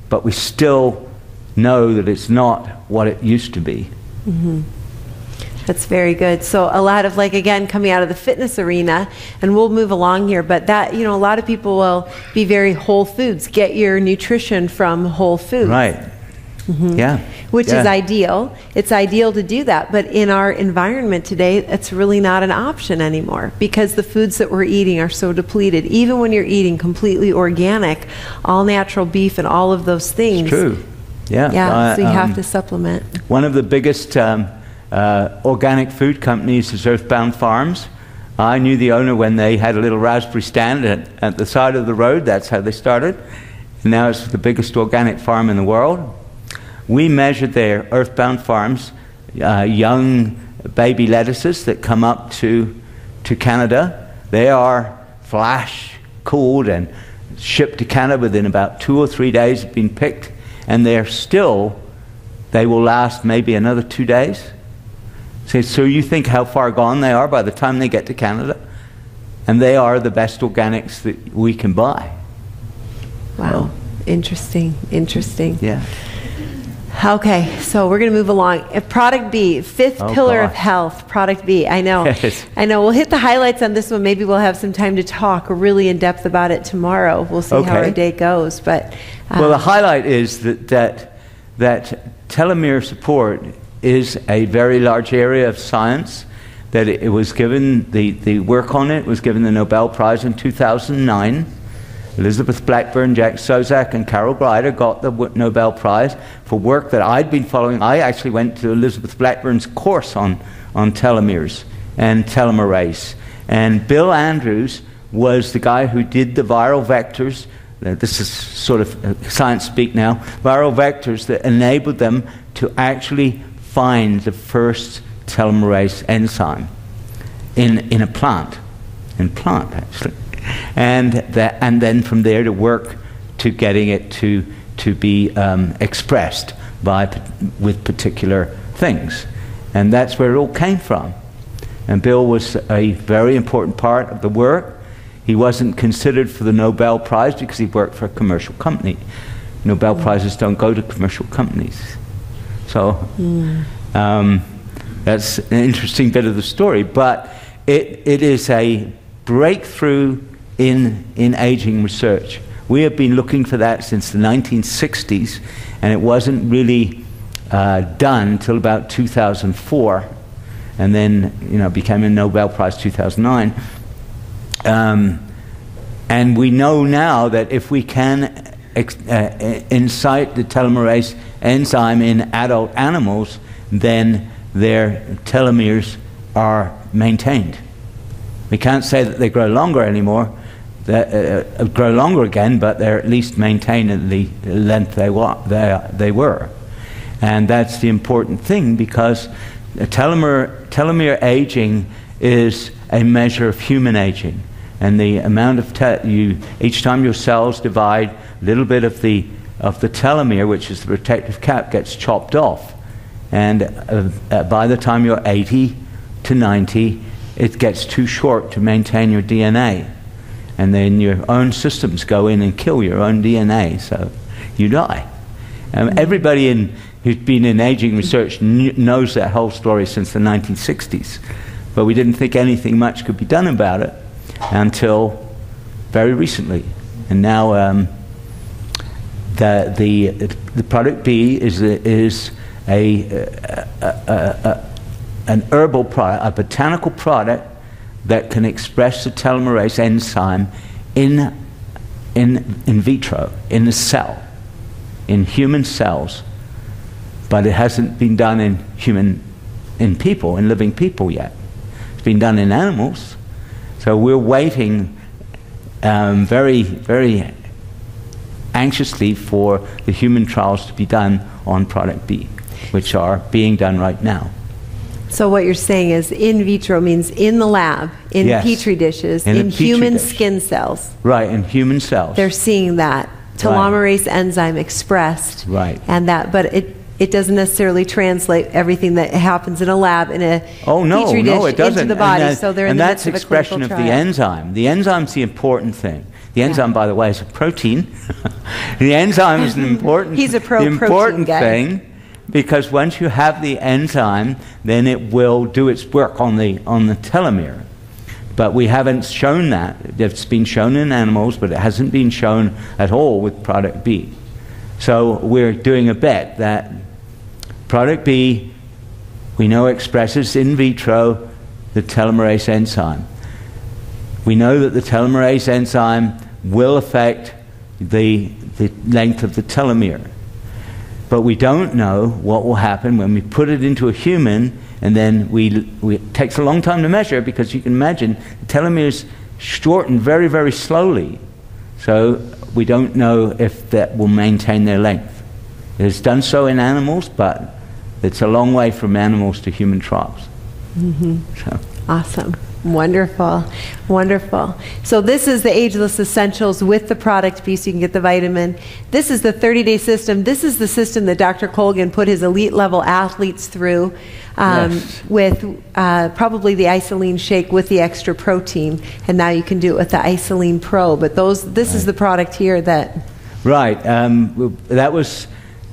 but we still know that it's not what it used to be. Mm-hmm. That's very good. So a lot of, like, again, coming out of the fitness arena, and we'll move along here, but that, you know, a lot of people will be very whole foods. Get your nutrition from whole foods. Right. Mm-hmm. Yeah. Which is ideal. It's ideal to do that, but in our environment today, it's really not an option anymore, because the foods that we're eating are so depleted. Even when you're eating completely organic, all natural beef and all of those things. It's true. Yeah. Yeah, so you have to supplement. One of the biggest organic food companies is Earthbound Farms. I knew the owner when they had a little raspberry stand at the side of the road. That's how they started. And now it's the biggest organic farm in the world. We measured their Earthbound Farms young baby lettuces that come up to Canada. They are flash cooled and shipped to Canada within about 2 or 3 days of being picked, and they will last maybe another 2 days. So you think how far gone they are by the time they get to Canada, and they are the best organics that we can buy. Wow. Well, interesting. Yeah. Okay, so we're going to move along. Product B, fifth pillar of health, product B. I know. Yes. I know. We'll hit the highlights on this one. Maybe we'll have some time to talk really in depth about it tomorrow. We'll see how our day goes. But well, the highlight is that telomere support is a very large area of science. That it was given, the work on it was given the Nobel Prize in 2009. Elizabeth Blackburn, Jack Sozak, and Carol Greider got the Nobel Prize for work that I'd been following. I actually went to Elizabeth Blackburn's course on telomeres and telomerase. And Bill Andrews was the guy who did the viral vectors. This is sort of science speak now. Viral vectors that enabled them to actually find the first telomerase enzyme in a plant. Actually. And then from there to work to getting it to be expressed with particular things. And that's where it all came from. And Bill was a very important part of the work. He wasn't considered for the Nobel Prize because he worked for a commercial company. Nobel Prizes don't go to commercial companies. So that's an interesting bit of the story. But it is a breakthrough in aging research. We have been looking for that since the 1960s, and it wasn't really done until about 2004, and then became a Nobel Prize 2009. And we know now that if we can incite the telomerase enzyme in adult animals, then their telomeres are maintained. We can't say that they grow longer anymore, grow longer again, but they're at least maintained at the length they were. And that's the important thing, because telomere aging is a measure of human aging. And the amount of each time your cells divide, a little bit of the telomere, which is the protective cap, gets chopped off. And by the time you're 80 to 90, it gets too short to maintain your DNA. And then your own systems go in and kill your own DNA, so you die. Everybody who's been in aging research knows that whole story since the 1960s. But we didn't think anything much could be done about it until very recently. And now the product B is an herbal product, a botanical product that can express the telomerase enzyme in vitro, in the cell, in human cells, but it hasn't been done in living people yet. It's been done in animals, so we're waiting very, very anxiously for the human trials to be done on product B, which are being done right now. So what you're saying is in vitro means in the lab, in petri dishes, in human skin cells. Right, in human cells. They're seeing that telomerase enzyme expressed. Right. And that, but It doesn't necessarily translate everything that happens in a lab in a petri dish into the body. So they're in the midst of a clinical trial. And that's expression of the enzyme. The enzyme's the important thing. The enzyme, by the way, is a protein. The enzyme is an important, He's a important guy. thing, because once you have the enzyme, then it will do its work on the telomere. But we haven't shown that. It's been shown in animals, but it hasn't been shown at all with product B. So we're doing a bet that product B, we know, expresses in vitro the telomerase enzyme. We know that the telomerase enzyme will affect the length of the telomere. But we don't know what will happen when we put it into a human, and then it takes a long time to measure, because you can imagine the telomeres shorten very, very slowly. So we don't know if that will maintain their length. It has done so in animals, but it's a long way from animals to human trials. So. Awesome. Wonderful. Wonderful. So this is the Ageless Essentials with the product B, so you can get the vitamin. This is the 30-day system. This is the system that Dr. Colgan put his elite level athletes through with probably the Isoline shake with the extra protein. And now you can do it with the Isoline Pro. But this is the product here that... Right. That was,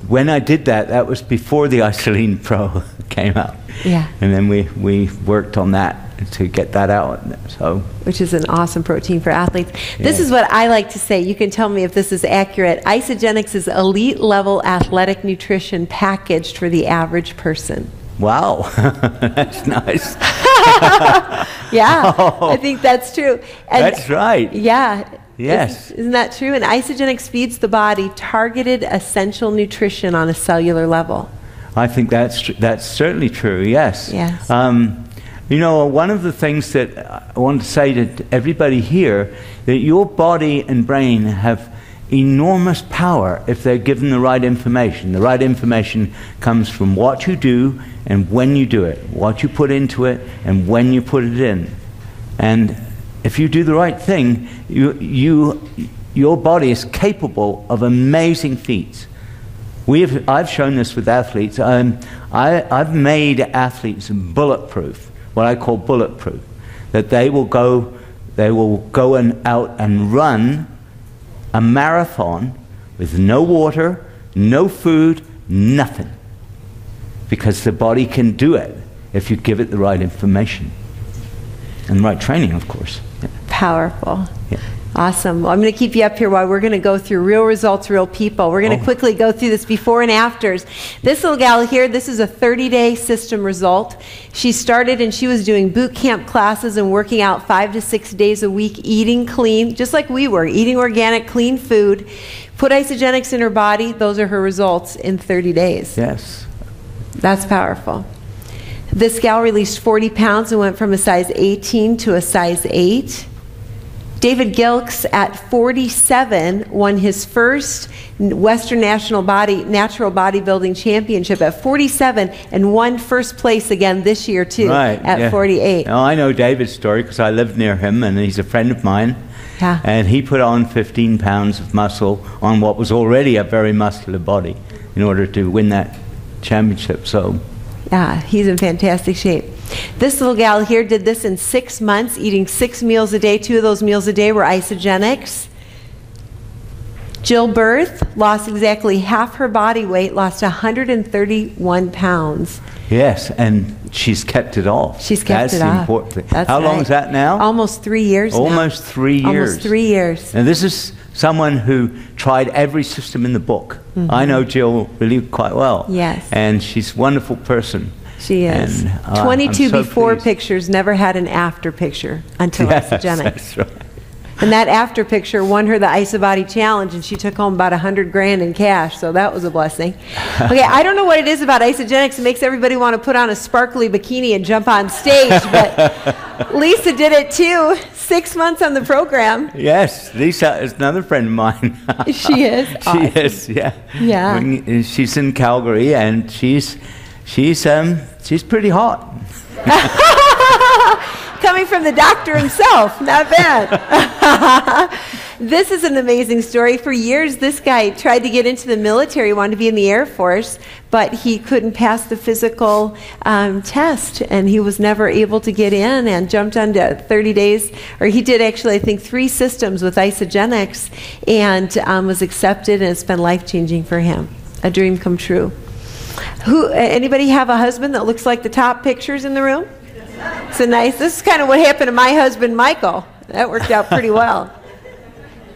when I did that, that was before the Isoline Pro came out. Yeah. And then we worked on that to get that out. So, which is an awesome protein for athletes. This is what I like to say. You can tell me if this is accurate. Isagenix is elite level athletic nutrition packaged for the average person. Wow. That's nice. Yeah, I think that's true. And that's right. Yeah. Yes. Isn't that true? And Isagenix feeds the body targeted essential nutrition on a cellular level. I think that's certainly true, yes. Yes. You know, one of the things that I want to say to everybody here, that your body and brain have enormous power if they're given the right information. The right information comes from what you do and when you do it, what you put into it and when you put it in. And if you do the right thing, your body is capable of amazing feats. I've shown this with athletes. I've made athletes bulletproof, what I call bulletproof, that they will go out and run a marathon with no water, no food, nothing, because the body can do it if you give it the right information and the right training, of course. Yeah. Powerful. Yeah. Awesome. Well, I'm going to keep you up here while we're going to go through real results, real people. We're going to quickly go through this before and afters. This little gal here, this is a 30-day system result. She started and she was doing boot camp classes and working out 5 to 6 days a week, eating clean, just like we were, eating organic, clean food. Put Isagenix in her body. Those are her results in 30 days. Yes. That's powerful. This gal released 40 pounds and went from a size 18 to a size 8. David Gilks at 47 won his first Western Natural Bodybuilding Championship at 47 and won first place again this year too at 48. Now, I know David's story because I lived near him and he's a friend of mine. Yeah. And he put on 15 pounds of muscle on what was already a very muscular body in order to win that championship. So, yeah, he's in fantastic shape. This little gal here did this in 6 months, eating 6 meals a day. 2 of those meals a day were Isagenix. Jill Berth lost exactly half her body weight, lost 131 pounds. Yes, and she's kept it off. She's kept it off. That's the important thing. That's How long is that now? Almost 3 years now. Almost 3 years. Almost 3 years. And this is someone who tried every system in the book. Mm-hmm. I know Jill really quite well. Yes. And she's a wonderful person. She is. And, 22 so before pleased. pictures, never had an after picture until Isagenix. That's right. And that after picture won her the IsaBody Challenge, and she took home about $100,000 in cash, so that was a blessing. Okay, I don't know what it is about Isagenix. It makes everybody want to put on a sparkly bikini and jump on stage, but Lisa did it too. 6 months on the program. Yes, Lisa is another friend of mine. She is? Awesome. She is, yeah. Yeah. She's in Calgary, and she's pretty hot. coming from the doctor himself. Not bad. This is an amazing story. For years, this guy tried to get into the military, wanted to be in the Air Force, but he couldn't pass the physical test, and he was never able to get in, and jumped onto 30 days, or he did actually, I think, 3 systems with Isagenix, and was accepted, and it's been life-changing for him. A dream come true. Anybody have a husband that looks like the top pictures in the room? So nice. This is kind of what happened to my husband, Michael. That worked out pretty well.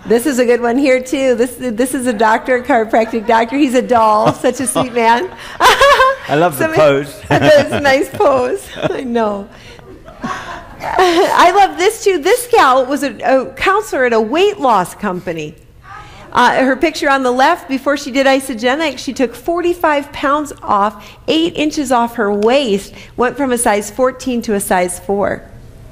This is a good one here, too. This is a doctor, a chiropractic doctor. He's a doll, such a sweet man. I love the pose. That's a nice pose. I know. I love this, too. This gal was a counselor at a weight loss company. Her picture on the left, before she did Isagenix, she took 45 pounds off, 8 inches off her waist, went from a size 14 to a size 4.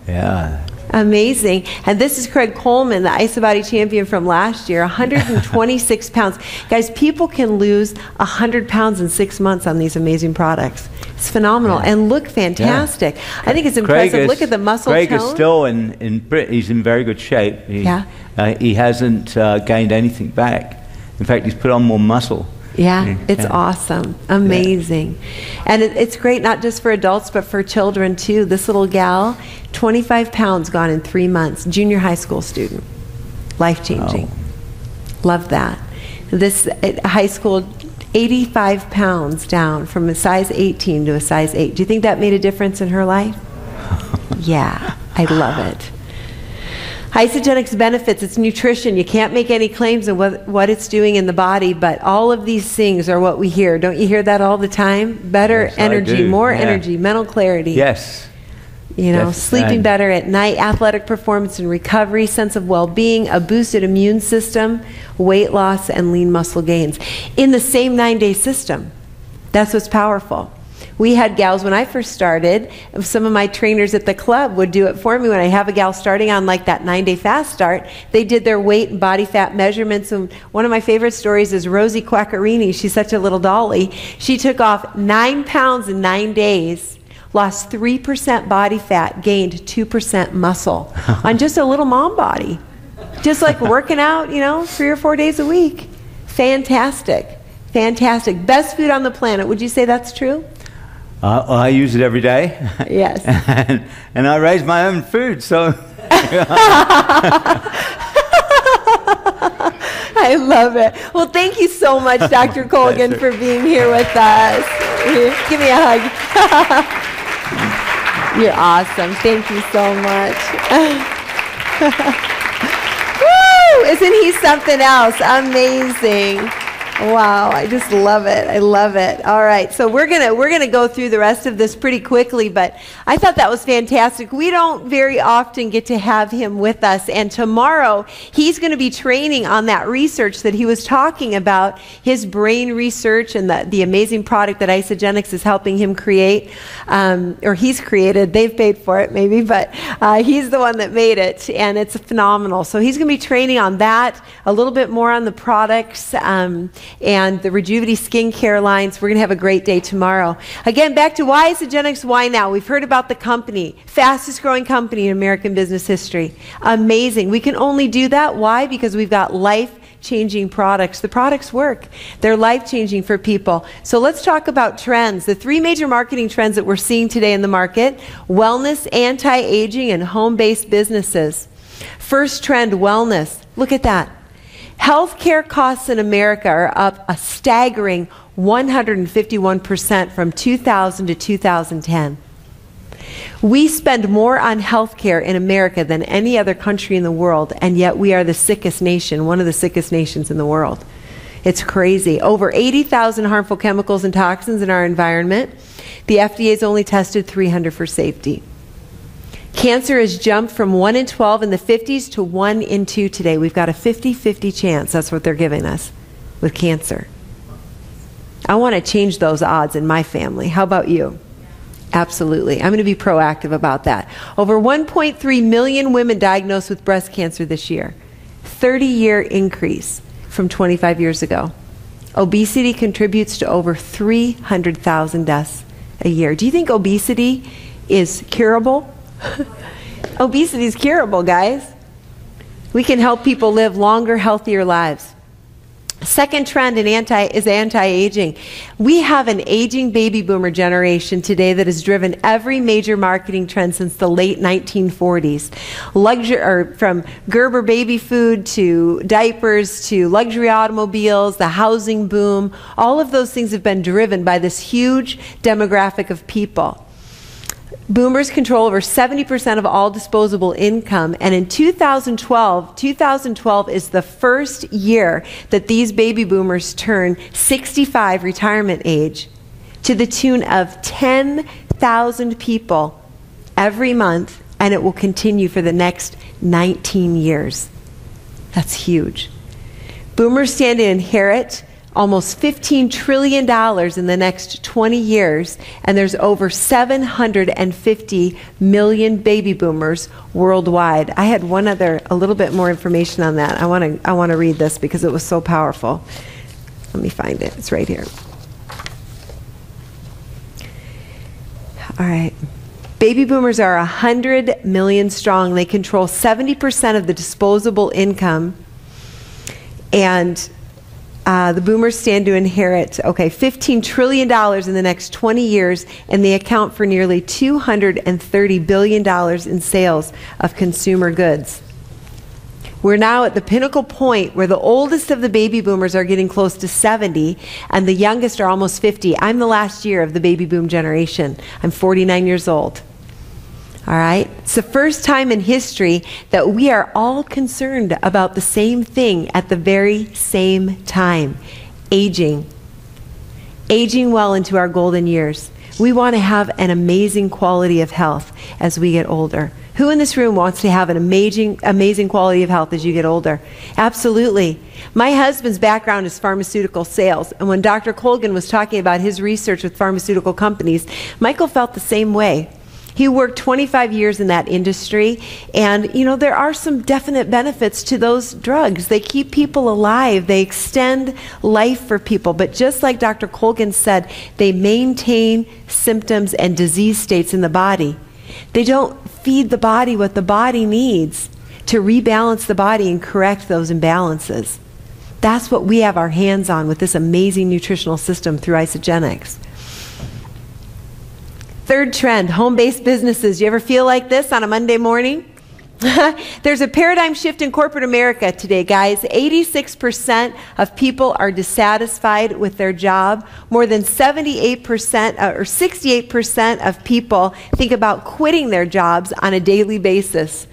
Yeah. Amazing. And this is Craig Coleman, the IsaBody champion from last year, 126 pounds. Guys, people can lose 100 pounds in 6 months on these amazing products. It's phenomenal and look fantastic. Yeah. I think it's impressive. Look at the muscle tone. Craig is still he's in very good shape. He hasn't gained anything back. In fact, he's put on more muscle. Yeah, it's awesome. Amazing. And it's great not just for adults, but for children, too. This little gal, 25 pounds gone in 3 months. Junior high school student. Life-changing. Oh. Love that. This high school, 85 pounds down from a size 18 to a size 8. Do you think that made a difference in her life? Yeah, I love it. Isagenix benefits, it's nutrition. You can't make any claims of what it's doing in the body, but all of these things are what we hear. Don't you hear that all the time? Better energy, more energy, mental clarity. Yes. You know, sleeping better at night, athletic performance and recovery, sense of well-being, a boosted immune system, weight loss, and lean muscle gains. In the same 9-day system. That's what's powerful. We had gals when I first started, some of my trainers at the club would do it for me when I have a gal starting on like that 9-day fast start. They did their weight and body fat measurements, and one of my favorite stories is Rosie Quaccarini. She's such a little dolly. She took off 9 pounds in 9 days, lost 3% body fat, gained 2% muscle on just a little mom body. Just like working out, you know, 3 or 4 days a week. Fantastic. Fantastic. Best food on the planet. Would you say that's true? I use it every day. Yes. and I raise my own food, so. I love it. Well, thank you so much, Dr. Colgan, for being here with us. Give me a hug. You're awesome. Thank you so much. Woo! Isn't he something else? Amazing. Wow, I just love it. I love it. All right, so we're gonna go through the rest of this pretty quickly, but I thought that was fantastic. We don't very often get to have him with us, and tomorrow he's going to be training on that research that he was talking about, his brain research and the amazing product that Isagenix is helping him create, or he's created. They've paid for it maybe, but he's the one that made it, and it's phenomenal. So he's going to be training on that, a little bit more on the products, and the Rejuvenity skincare lines. We're going to have a great day tomorrow. Again, back to why Isagenix, why now? We've heard about the company, fastest growing company in American business history. Amazing. We can only do that. Why? Because we've got life-changing products. The products work. They're life-changing for people. So let's talk about trends. The 3 major marketing trends that we're seeing today in the market: wellness, anti-aging, and home-based businesses. First trend, wellness. Look at that. Healthcare costs in America are up a staggering 151% from 2000 to 2010. We spend more on healthcare in America than any other country in the world, and yet we are the sickest nation, one of the sickest nations in the world. It's crazy. Over 80,000 harmful chemicals and toxins in our environment. The FDA's only tested 300 for safety. Cancer has jumped from 1 in 12 in the 50s to 1 in 2 today. We've got a 50-50 chance. That's what they're giving us with cancer. I want to change those odds in my family. How about you? Absolutely. I'm going to be proactive about that. Over 1.3 million women diagnosed with breast cancer this year. 30-year increase from 25 years ago. Obesity contributes to over 300,000 deaths a year. Do you think obesity is curable? Obesity is curable, guys. We can help people live longer, healthier lives. Second trend is anti-aging. We have an aging baby boomer generation today that has driven every major marketing trend since the late 1940s. From Gerber baby food to diapers to luxury automobiles, the housing boom, all of those things have been driven by this huge demographic of people. Boomers control over 70% of all disposable income, and in 2012 is the first year that these baby boomers turn 65 retirement age, to the tune of 10,000 people every month, and it will continue for the next 19 years. That's huge. Boomers stand to inherit almost $15 trillion in the next 20 years, and there's over 750 million baby boomers worldwide. I had a little bit more information on that. I want to read this because it was so powerful. Let me find it. It's right here. All right. Baby boomers are 100 million strong. They control 70% of the disposable income, and the boomers stand to inherit, $15 trillion in the next 20 years, and they account for nearly $230 billion in sales of consumer goods. We're now at the pinnacle point where the oldest of the baby boomers are getting close to 70, and the youngest are almost 50. I'm the last year of the baby boom generation. I'm 49 years old. All right? It's the first time in history that we are all concerned about the same thing at the very same time: aging. Aging well into our golden years. We want to have an amazing quality of health as we get older. Who in this room wants to have an amazing quality of health as you get older? Absolutely. My husband's background is pharmaceutical sales, and when Dr. Colgan was talking about his research with pharmaceutical companies, Michael felt the same way. He worked 25 years in that industry, and there are some definite benefits to those drugs. They keep people alive. They extend life for people. But just like Dr. Colgan said, they maintain symptoms and disease states in the body. They don't feed the body what the body needs to rebalance the body and correct those imbalances. That's what we have our hands on with this amazing nutritional system through Isagenix. Third trend, home-based businesses. You ever feel like this on a Monday morning? There's a paradigm shift in corporate America today, guys. 86% of people are dissatisfied with their job. More than 78% or 68% of people think about quitting their jobs on a daily basis.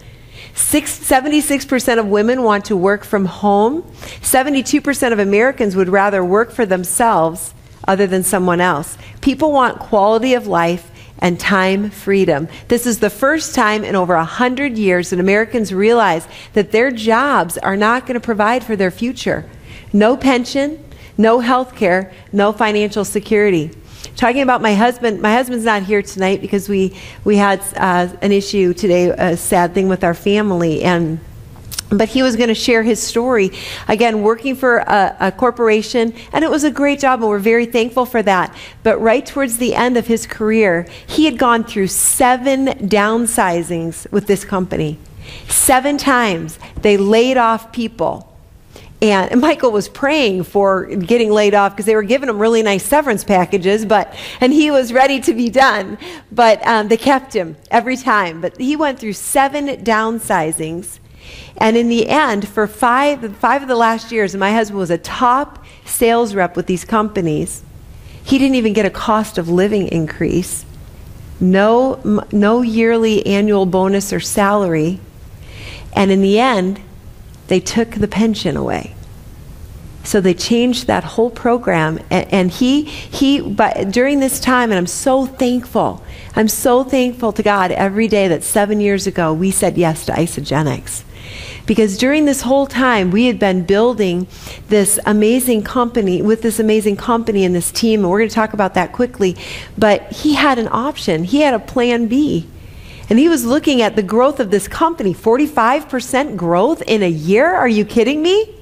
76% of women want to work from home. 72% of Americans would rather work for themselves other than someone else. People want quality of life and time freedom. This is the first time in over 100 years that Americans realize that their jobs are not going to provide for their future. No pension, no health care, no financial security. Talking about my husband's not here tonight because we had an issue today, a sad thing with our family, but he was going to share his story, again, working for a corporation, and it was a great job, and we're very thankful for that. But right towards the end of his career, he had gone through 7 downsizings with this company. 7 times they laid off people. And Michael was praying for getting laid off because they were giving him really nice severance packages, and he was ready to be done. But they kept him every time. But he went through 7 downsizings. And in the end, for five of the last years, and my husband was a top sales rep with these companies, he didn't even get a cost of living increase, no yearly annual bonus or salary, and in the end, they took the pension away. So they changed that whole program, and but during this time, and I'm so thankful to God every day that 7 years ago we said yes to Isagenix. Because during this whole time, we had been building this amazing company, with this amazing company and this team, and we're going to talk about that quickly, but he had an option. He had a plan B. And he was looking at the growth of this company, 45% growth in a year? Are you kidding me?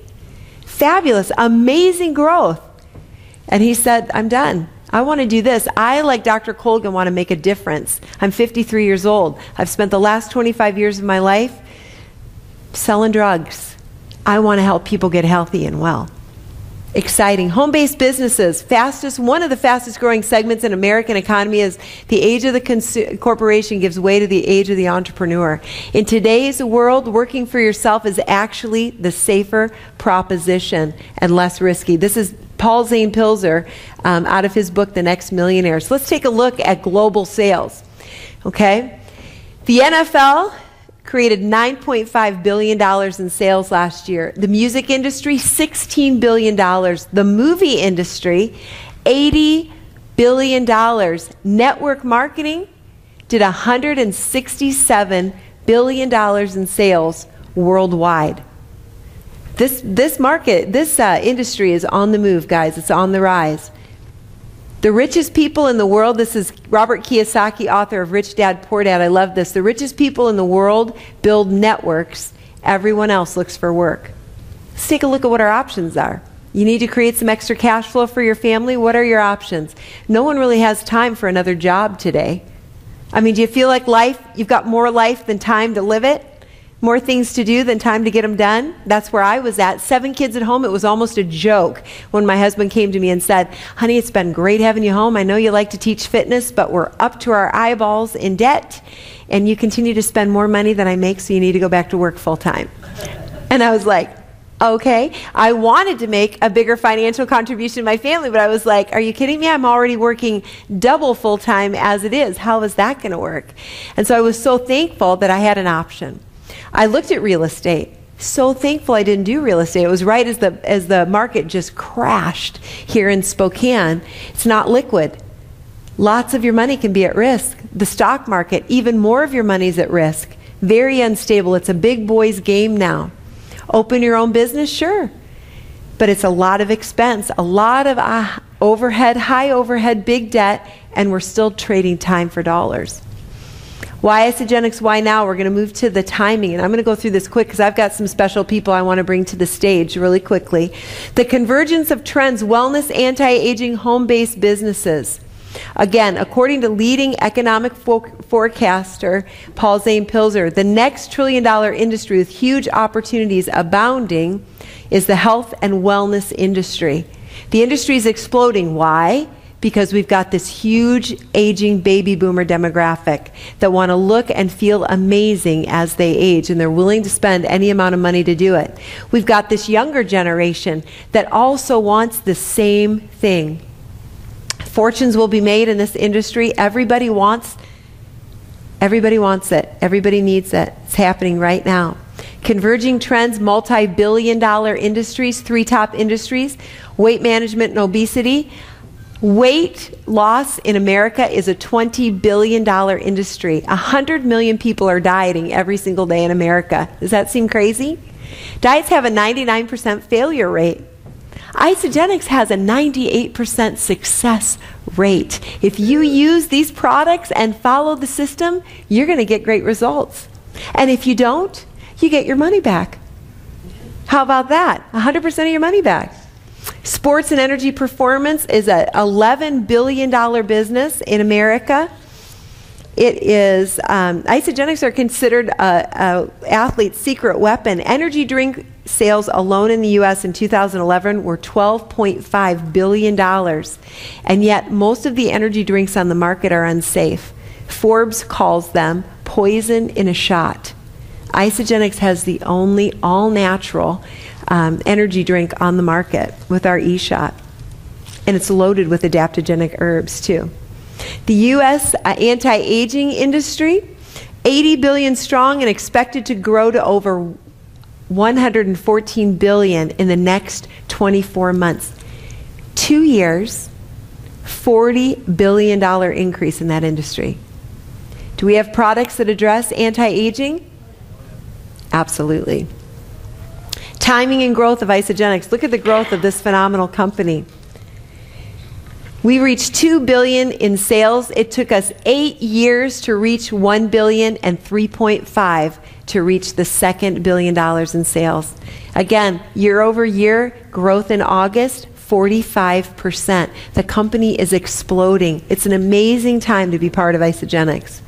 Fabulous, amazing growth. And he said, I'm done. I want to do this. I, like Dr. Colgan, want to make a difference. I'm 53 years old. I've spent the last 25 years of my life selling drugs. I want to help people get healthy and well. Exciting. Home-based businesses. One of the fastest growing segments in American economy is the age of the corporation gives way to the age of the entrepreneur. In today's world, working for yourself is actually the safer proposition and less risky. This is Paul Zane Pilzer out of his book, The Next Millionaire. So let's take a look at global sales. Okay? The NFL created $9.5 billion in sales last year. The music industry, $16 billion. The movie industry, $80 billion. Network marketing did $167 billion in sales worldwide. This industry is on the move, guys. It's on the rise. The richest people in the world, this is Robert Kiyosaki, author of Rich Dad, Poor Dad. I love this. The richest people in the world build networks. Everyone else looks for work. Let's take a look at what our options are. You need to create some extra cash flow for your family. What are your options? No one really has time for another job today. I mean, do you feel like you've got more life than time to live it? More things to do than time to get them done? That's where I was at. 7 kids at home. It was almost a joke when my husband came to me and said, honey, it's been great having you home. I know you like to teach fitness, but we're up to our eyeballs in debt, and you continue to spend more money than I make, so you need to go back to work full time. And I was like, okay. I wanted to make a bigger financial contribution to my family, but I was like, are you kidding me? I'm already working double full time as it is. How is that going to work? And so I was so thankful that I had an option. I looked at real estate. So thankful I didn't do real estate. It was right as the market just crashed here in Spokane. It's not liquid. Lots of your money can be at risk. The stock market, even more of your money is at risk. Very unstable. It's a big boys game now. Open your own business, sure. But it's a lot of expense, a lot of overhead, high overhead, big debt, and we're still trading time for dollars. Why Isagenix? Why now? We're going to move to the timing, and I'm going to go through this quick because I've got some special people I want to bring to the stage really quickly. The convergence of trends, wellness, anti-aging, home-based businesses. Again, according to leading economic forecaster Paul Zane Pilzer, the next trillion-dollar industry with huge opportunities abounding is the health and wellness industry. The industry is exploding. Why? Because we've got this huge aging baby boomer demographic that want to look and feel amazing as they age, and they're willing to spend any amount of money to do it. We've got this younger generation that also wants the same thing. Fortunes will be made in this industry. Everybody wants it. Everybody needs it. It's happening right now. Converging trends, multi-billion-dollar industries, 3 top industries, weight management and obesity. Weight loss in America is a $20 billion industry. 100 million people are dieting every single day in America. Does that seem crazy? Diets have a 99% failure rate. Isagenix has a 98% success rate. If you use these products and follow the system, you're going to get great results. And if you don't, you get your money back. How about that? 100% of your money back. Sports and energy performance is an $11 billion business in America. It is, Isagenix are considered an athlete's secret weapon. Energy drink sales alone in the U.S. in 2011 were $12.5 billion. And yet most of the energy drinks on the market are unsafe. Forbes calls them poison in a shot. Isagenix has the only all-natural energy drink on the market with our eShot. And it's loaded with adaptogenic herbs too. The U.S. Anti-aging industry, 80 billion strong and expected to grow to over 114 billion in the next 24 months. 2 years, $40 billion increase in that industry. Do we have products that address anti-aging? Absolutely. Timing and growth of Isagenix. Look at the growth of this phenomenal company. We reached $2 billion in sales. It took us 8 years to reach $1 billion and 3.5 to reach the second $1 billion in sales. Again, year over year, growth in August, 45%. The company is exploding. It's an amazing time to be part of Isagenix.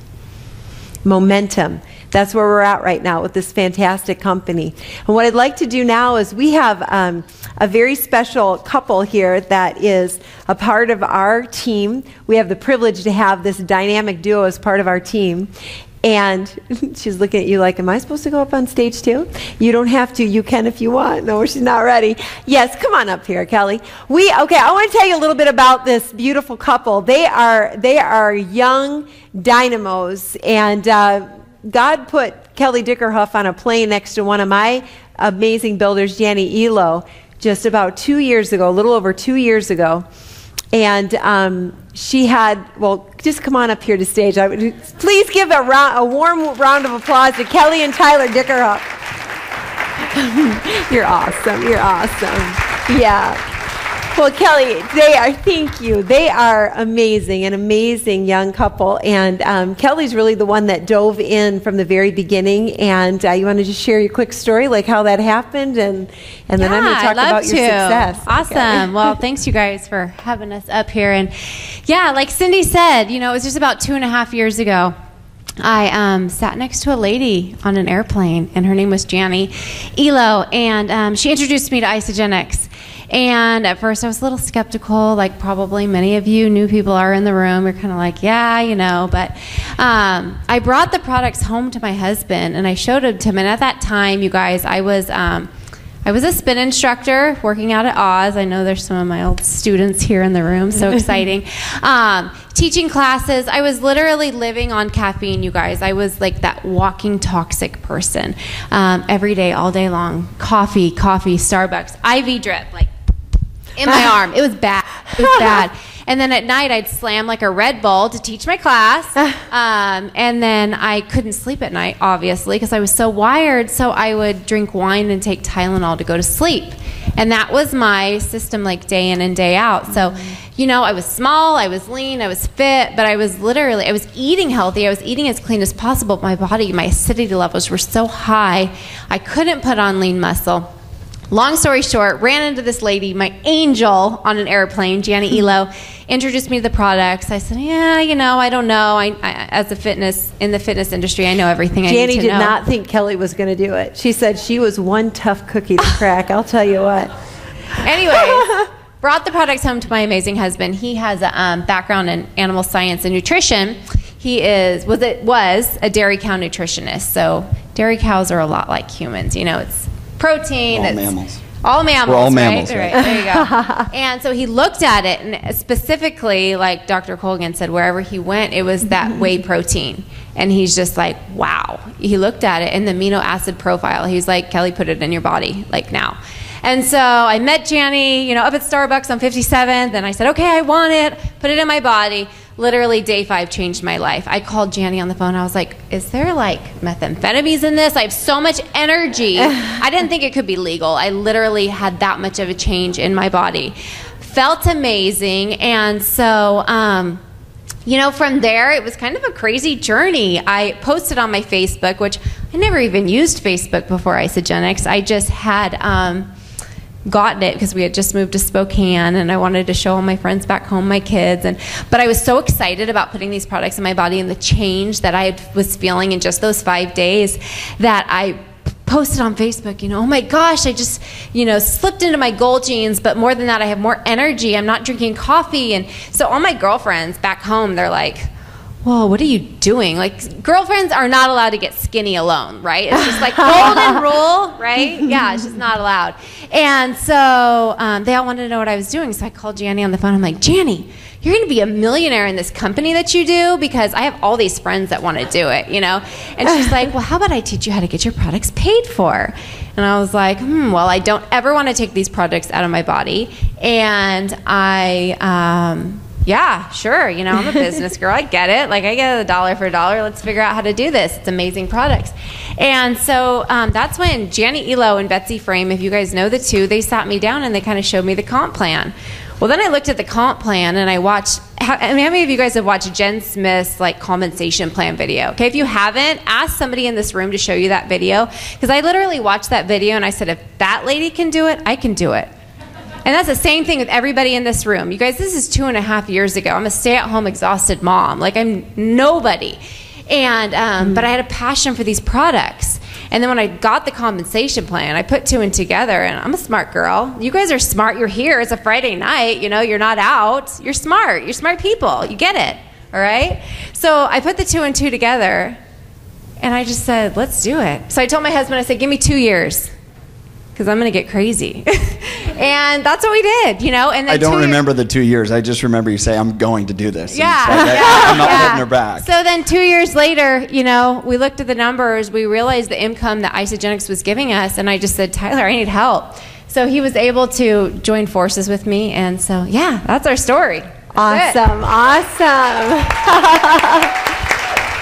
Momentum. That's where we're at right now with this fantastic company. And what I'd like to do now is we have a very special couple here that is a part of our team. We have the privilege to have this dynamic duo as part of our team. And she's looking at you like, am I supposed to go up on stage too? You don't have to. You can if you want. No, she's not ready. Yes, come on up here, Kelly. Okay, I want to tell you a little bit about this beautiful couple. They are young dynamos, and God put Kelly Dickerhoof on a plane next to one of my amazing builders, Janny Elo, just about 2 years ago, a little over 2 years ago. And she had, well, just come on up here to stage. Please give a warm round of applause to Kelly and Tyler Dickerhoof. You're awesome. You're awesome. Yeah. Well, Kelly, thank you. They are amazing, an amazing young couple. And Kelly's really the one that dove in from the very beginning. And you want to just share your quick story, like how that happened? And then I'm going to talk about your success. Awesome. Okay. Well, thanks you guys for having us up here. And yeah, like Cindy said, it was just about 2.5 years ago. I sat next to a lady on an airplane, and her name was Janny Elo. And she introduced me to Isagenix. And at first I was a little skeptical, like probably many of you new people are in the room. You're kind of like, yeah, but I brought the products home to my husband, and I showed them to him. And at that time, you guys, I was a spin instructor working out at Oz. I know there's some of my old students here in the room, so exciting. Teaching classes. I was literally living on caffeine, you guys. I was like that walking toxic person. Every day, all day long. Coffee, Starbucks, IV drip, like in my arm. It was bad. It was bad. And then at night, I'd slam like a Red Bull to teach my class. And then I couldn't sleep at night, obviously, because I was so wired. So I would drink wine and take Tylenol to go to sleep. And that was my system, like day in and day out. So, I was small, I was lean, I was fit, but I was eating healthy. I was eating as clean as possible. My body, my acidity levels were so high, I couldn't put on lean muscle. Long story short, ran into this lady, my angel, on an airplane, Janny Elo, introduced me to the products. I said, I don't know. As in the fitness industry, I know everything I need to know. Janny did not think Kelly was going to do it. She said she was one tough cookie to crack. I'll tell you what. Anyways, brought the products home to my amazing husband. He has a background in animal science and nutrition. He was a dairy cow nutritionist. So dairy cows are a lot like humans. It's protein. All mammals. All mammals. We're all mammals. Right? Right, there you go. And so he looked at it, and specifically, like Dr. Colgan said, wherever he went, it was that whey protein. And he's just like, wow. He looked at it in the amino acid profile. He's like, Kelly, put it in your body, like now. And so I met Janny, up at Starbucks on 57th, and I said, okay, I want it. Put it in my body. Literally day 5 changed my life. I called Janny on the phone. I was like, is there like methamphetamines in this? I have so much energy. I didn't think it could be legal. I literally had that much of a change in my body. Felt amazing. And so, from there, it was kind of a crazy journey. I posted on my Facebook, which I never even used Facebook before Isagenix. I just had gotten it because we had just moved to Spokane, and I wanted to show all my friends back home, my kids, but I was so excited about putting these products in my body and the change that I was feeling in just those 5 days that I posted on Facebook, oh my gosh, I just, slipped into my gold jeans, but more than that, I have more energy. I'm not drinking coffee. And so all my girlfriends back home, they're like, whoa, what are you doing? Like, girlfriends are not allowed to get skinny alone, right? It's just like golden rule, right? Yeah, it's just not allowed. And so they all wanted to know what I was doing. So I called Janny on the phone. I'm like, Janny, you're going to be a millionaire in this company that you do, because I have all these friends that want to do it, And she's like, well, how about I teach you how to get your products paid for? And I was like, well, I don't ever want to take these products out of my body. And yeah, sure. I'm a business girl. I get it. Like, I get $1 for $1. Let's figure out how to do this. It's amazing products. And so that's when Janny Elo and Betsy Frame, if you guys know the two, they sat me down and they kind of showed me the comp plan. Well, then I looked at the comp plan and I watched, how many of you guys have watched Jen Smith's compensation plan video? Okay, if you haven't, ask somebody in this room to show you that video, because I literally watched that video and I said, if that lady can do it, I can do it. And that's the same thing with everybody in this room. You guys, this is 2.5 years ago. I'm a stay-at-home exhausted mom. Like, I'm nobody. And but I had a passion for these products. And then when I got the compensation plan, I put two and together, and I'm a smart girl. You guys are smart. You're here. It's a Friday night. You know, you're not out. You're smart. You're smart people. You get it. All right? So I put the two and two together, and I just said, let's do it. So I told my husband, I said, give me 2 years, because I'm going to get crazy. And that's what we did, you know. And then I don't remember the 2 years. I just remember you say, I'm going to do this. Yeah. I'm not holding her back. So then 2 years later, you know, we looked at the numbers. We realized the income that Isagenix was giving us. And I just said, Tyler, I need help. So he was able to join forces with me. And so, yeah, that's our story. That's awesome.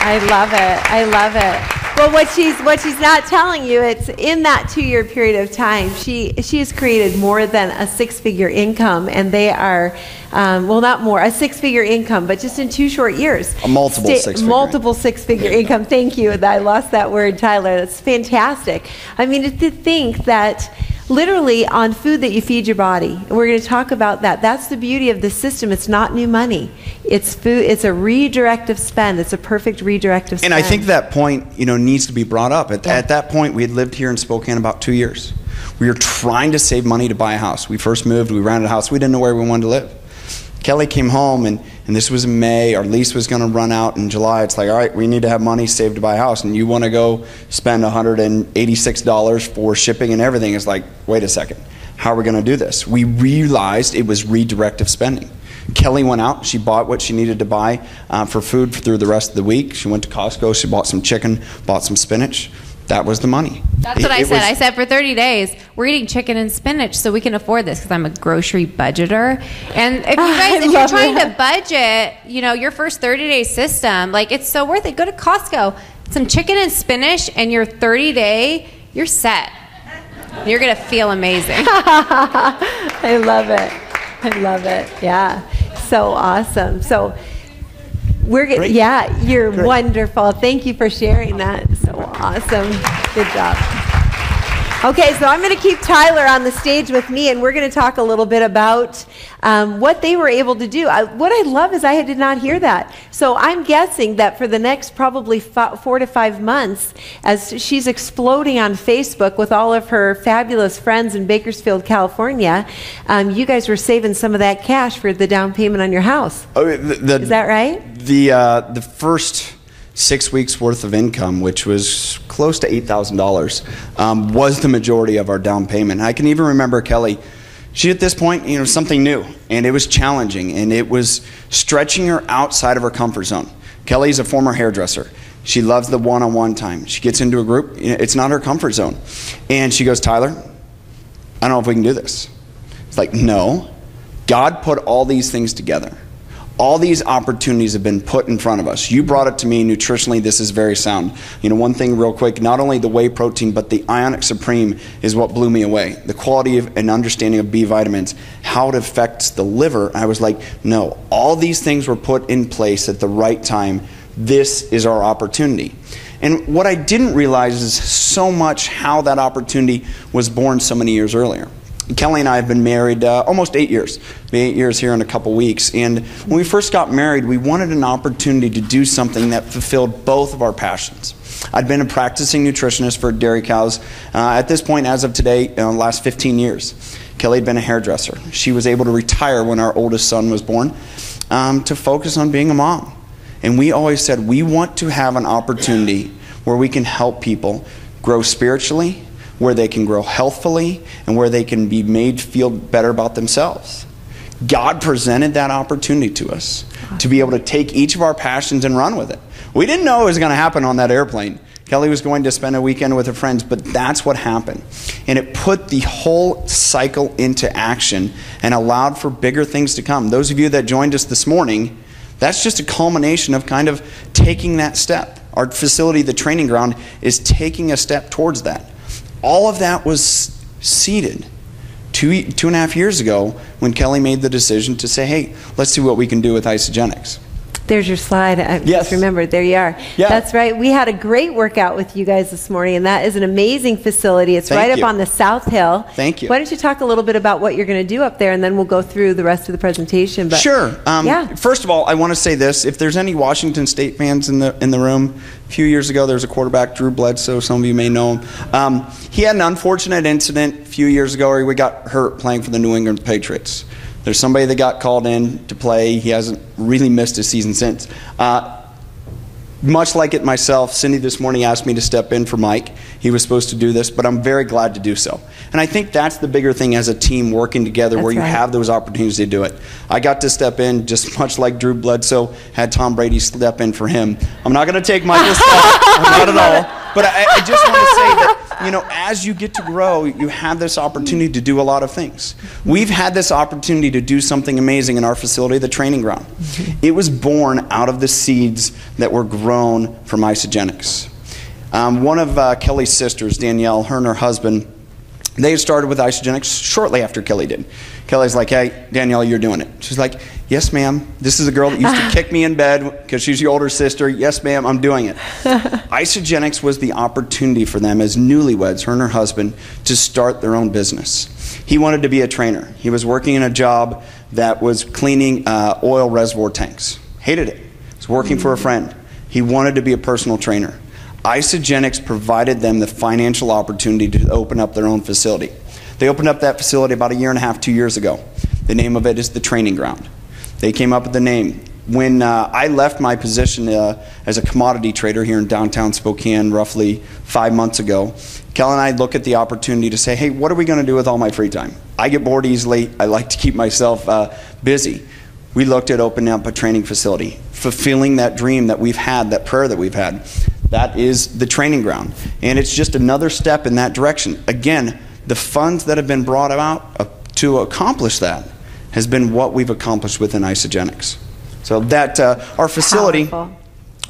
I love it. I love it. Well, what she's not telling you, it's in that 2-year period of time, she has created more than a 6-figure income, and they are, well, not more, a 6-figure income, but just in 2 short years. A multiple 6-figure. Multiple 6-figure income. Thank you. I lost that word, Tyler. That's fantastic. I mean, to think that literally on food that you feed your body, and we're going to talk about that. That's the beauty of the system. It's not new money. It's food. It's a redirective spend. It's a perfect redirective spend. And I think that point, you know, needs to be brought up. At that point, we had lived here in Spokane about 2 years. We were trying to save money to buy a house. We first moved. We rented a house. We didn't know where we wanted to live. Kelly came home, and this was in May. Our lease was going to run out in July. It's like, all right, we need to have money saved to buy a house, and you want to go spend $186 for shipping and everything. It's like, wait a second, how are we going to do this? We realized it was redirective spending. Kelly went out. She bought what she needed to buy for food through the rest of the week. She went to Costco. She bought some chicken, bought some spinach. That was the money. That's what I said. I said for 30 days, we're eating chicken and spinach so we can afford this, because I'm a grocery budgeter. And if you guys, if you're trying to budget, you know, your first 30-day system, like, it's so worth it. Go to Costco, some chicken and spinach, and your 30-day, you're set. You're going to feel amazing. I love it. I love it. Yeah. So awesome. So we're Great. Yeah, you're Great. Wonderful. Thank you for sharing that. So awesome. Good job. Okay, so I'm going to keep Tyler on the stage with me, and we're going to talk a little bit about what they were able to do. What I love is I did not hear that. So I'm guessing that for the next probably 4 to 5 months, as she's exploding on Facebook with all of her fabulous friends in Bakersfield, California, you guys were saving some of that cash for the down payment on your house. Oh, is that right? The first 6 weeks worth of income, which was close to $8,000, was the majority of our down payment. I can even remember Kelly. She, at this point, you know, something new, and it was challenging, and it was stretching her outside of her comfort zone. Kelly's a former hairdresser. She loves the one-on-one time. She gets into a group, you know, it's not her comfort zone. And she goes, Tyler, I don't know if we can do this. It's like, no. God put all these things together. All these opportunities have been put in front of us. You brought it to me nutritionally. This is very sound. You know, one thing real quick, not only the whey protein, but the Ionic Supreme is what blew me away. The quality of and understanding of B vitamins, how it affects the liver. I was like, no, all these things were put in place at the right time. This is our opportunity. And what I didn't realize is so much how that opportunity was born so many years earlier. Kelly and I have been married almost 8 years. It'll be 8 years here in a couple weeks. And when we first got married, we wanted an opportunity to do something that fulfilled both of our passions. I'd been a practicing nutritionist for dairy cows at this point, as of today, the last 15 years. Kelly had been a hairdresser. She was able to retire when our oldest son was born to focus on being a mom. And we always said we want to have an opportunity where we can help people grow spiritually, where they can grow healthfully, and where they can be made feel better about themselves. God presented that opportunity to us to be able to take each of our passions and run with it. We didn't know it was going to happen on that airplane. Kelly was going to spend a weekend with her friends, but that's what happened. And it put the whole cycle into action and allowed for bigger things to come. Those of you that joined us this morning, that's just a culmination of kind of taking that step. Our facility, the training ground, is taking a step towards that. All of that was seeded 2.5 years ago when Kelly made the decision to say, hey, let's see what we can do with Isagenix. There's your slide. I Yes. just remembered. There you are. Yeah. That's right. We had a great workout with you guys this morning, and that is an amazing facility. It's Thank right you. up on the South Hill. Thank you. Why don't you talk a little bit about what you're going to do up there, and then we'll go through the rest of the presentation. But Sure. yeah. First of all, I want to say this. If there's any Washington State fans in the room, a few years ago there was a quarterback, Drew Bledsoe. Some of you may know him. He had an unfortunate incident a few years ago where he got hurt playing for the New England Patriots. There's somebody that got called in to play. He hasn't really missed a season since. Much like it myself, Cindy this morning asked me to step in for Mike. He was supposed to do this, but I'm very glad to do so. And I think that's the bigger thing as a team working together, That's where you right. have those opportunities to do it. I got to step in just much like Drew Bledsoe had Tom Brady step in for him. I'm not going to take Michael's spot, not at all. But I just want to say that, as you get to grow, you have this opportunity to do a lot of things. We've had this opportunity to do something amazing in our facility, the training ground. It was born out of the seeds that were grown from Isagenix. One of Kelly's sisters, Danielle, her and her husband, they had started with Isagenix shortly after Kelly did. Kelly's like, hey, Danielle, you're doing it. She's like, yes, ma'am. This is a girl that used to kick me in bed because she's your older sister. Yes, ma'am, I'm doing it. Isagenix was the opportunity for them as newlyweds, her and her husband, to start their own business. He wanted to be a trainer. He was working in a job that was cleaning oil reservoir tanks. Hated it. He was working for a friend. He wanted to be a personal trainer. Isagenix provided them the financial opportunity to open up their own facility. They opened up that facility about 1.5 years, 2 years ago. The name of it is the Training Ground. They came up with the name. When I left my position as a commodity trader here in downtown Spokane roughly 5 months ago, Kel and I look at the opportunity to say, hey, what are we going to do with all my free time? I get bored easily. I like to keep myself busy. We looked at opening up a training facility, fulfilling that dream that we've had, that prayer that we've had. That is the Training Ground. And it's just another step in that direction. Again, the funds that have been brought about to accomplish that has been what we've accomplished within Isagenix. So that our facility, Powerful.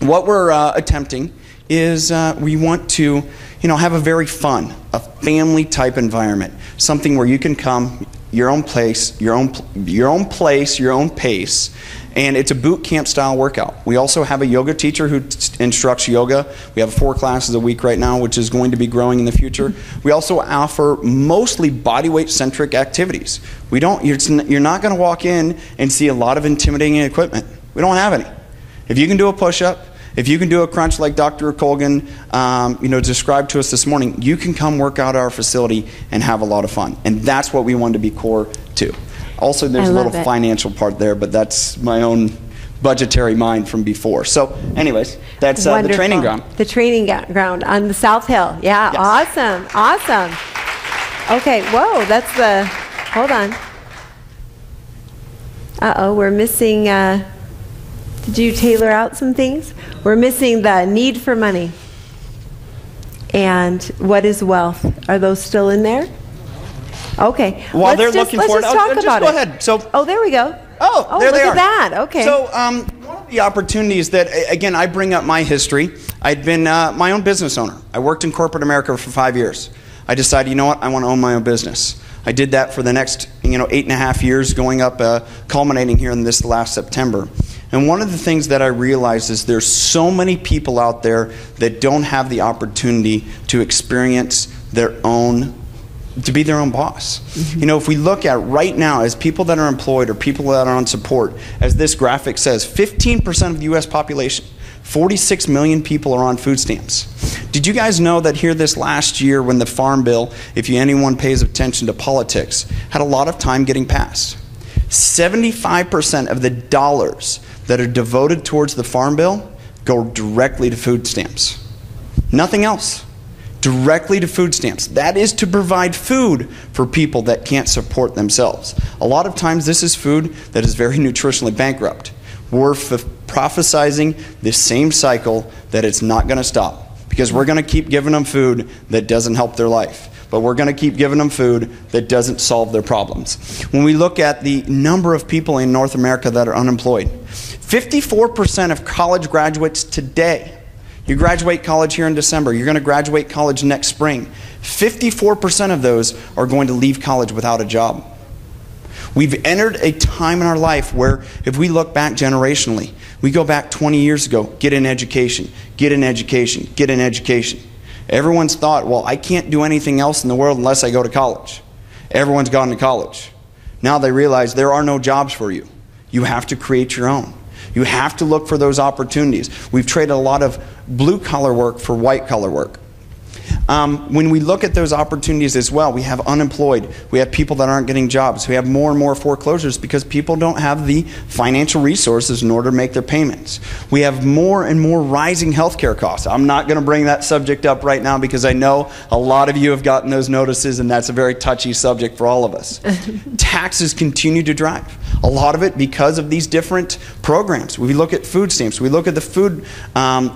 what we're attempting is we want to have a very fun, a family type environment, something where you can come, your own place, your own pace, and it's a boot camp style workout. We also have a yoga teacher who instructs yoga. We have 4 classes a week right now, which is going to be growing in the future. We also offer mostly bodyweight centric activities. You're not going to walk in and see a lot of intimidating equipment. We don't have any. If you can do a push-up, if you can do a crunch like Dr. Colgan described to us this morning, you can come work out at our facility and have a lot of fun. And that's what we want to be core to. Also, there's a little financial part there, but that's my own budgetary mind from before. So anyways, that's the Training Ground. The Training Ground on the South Hill. Yeah, Yes. Awesome. Okay, whoa, that's the, hold on. Uh-oh, we're missing, did you tailor out some things? We're missing the need for money. And what is wealth? Are those still in there? Okay. While they're looking for it, let's talk about go it. ahead. So, oh, there we go. Oh, there they are. Look at that. Okay. So one of the opportunities that, again, I bring up my history. I'd been my own business owner. I worked in corporate America for 5 years. I decided, you know what, I want to own my own business. I did that for the next 8.5 years, going up, culminating here in this last September. And one of the things that I realized is there's so many people out there that don't have the opportunity to experience to be their own boss. Mm-hmm. If we look at right now as people that are employed or people that are on support, as this graphic says, 15% of the U.S. population, 46 million people are on food stamps. Did you guys know that here this last year when the Farm Bill, if anyone pays attention to politics, had a lot of time getting passed? 75% of the dollars that are devoted towards the Farm Bill go directly to food stamps. Nothing else. Directly to food stamps. That is to provide food for people that can't support themselves. A lot of times this is food that is very nutritionally bankrupt. We're prophesizing this same cycle that it's not going to stop, because we're going to keep giving them food that doesn't help their life, but we're going to keep giving them food that doesn't solve their problems. When we look at the number of people in North America that are unemployed, 54% of college graduates today, you graduate college here in December, you're going to graduate college next spring, 54% of those are going to leave college without a job. We've entered a time in our life where, if we look back generationally, We go back 20 years ago, get an education, get an education, get an education. Everyone's thought, well, I can't do anything else in the world unless I go to college. Everyone's gone to college. Now they realize there are no jobs for you. You have to create your own. You have to look for those opportunities. We've traded a lot of blue-collar work for white-collar work. When we look at those opportunities as well, we have unemployed, we have people that aren't getting jobs, we have more and more foreclosures because people don't have the financial resources in order to make their payments. We have more and more rising healthcare costs. I'm not going to bring that subject up right now because I know a lot of you have gotten those notices, and that's a very touchy subject for all of us. Taxes continue to drive. A lot of it because of these different programs. We look at food stamps, we look at the food,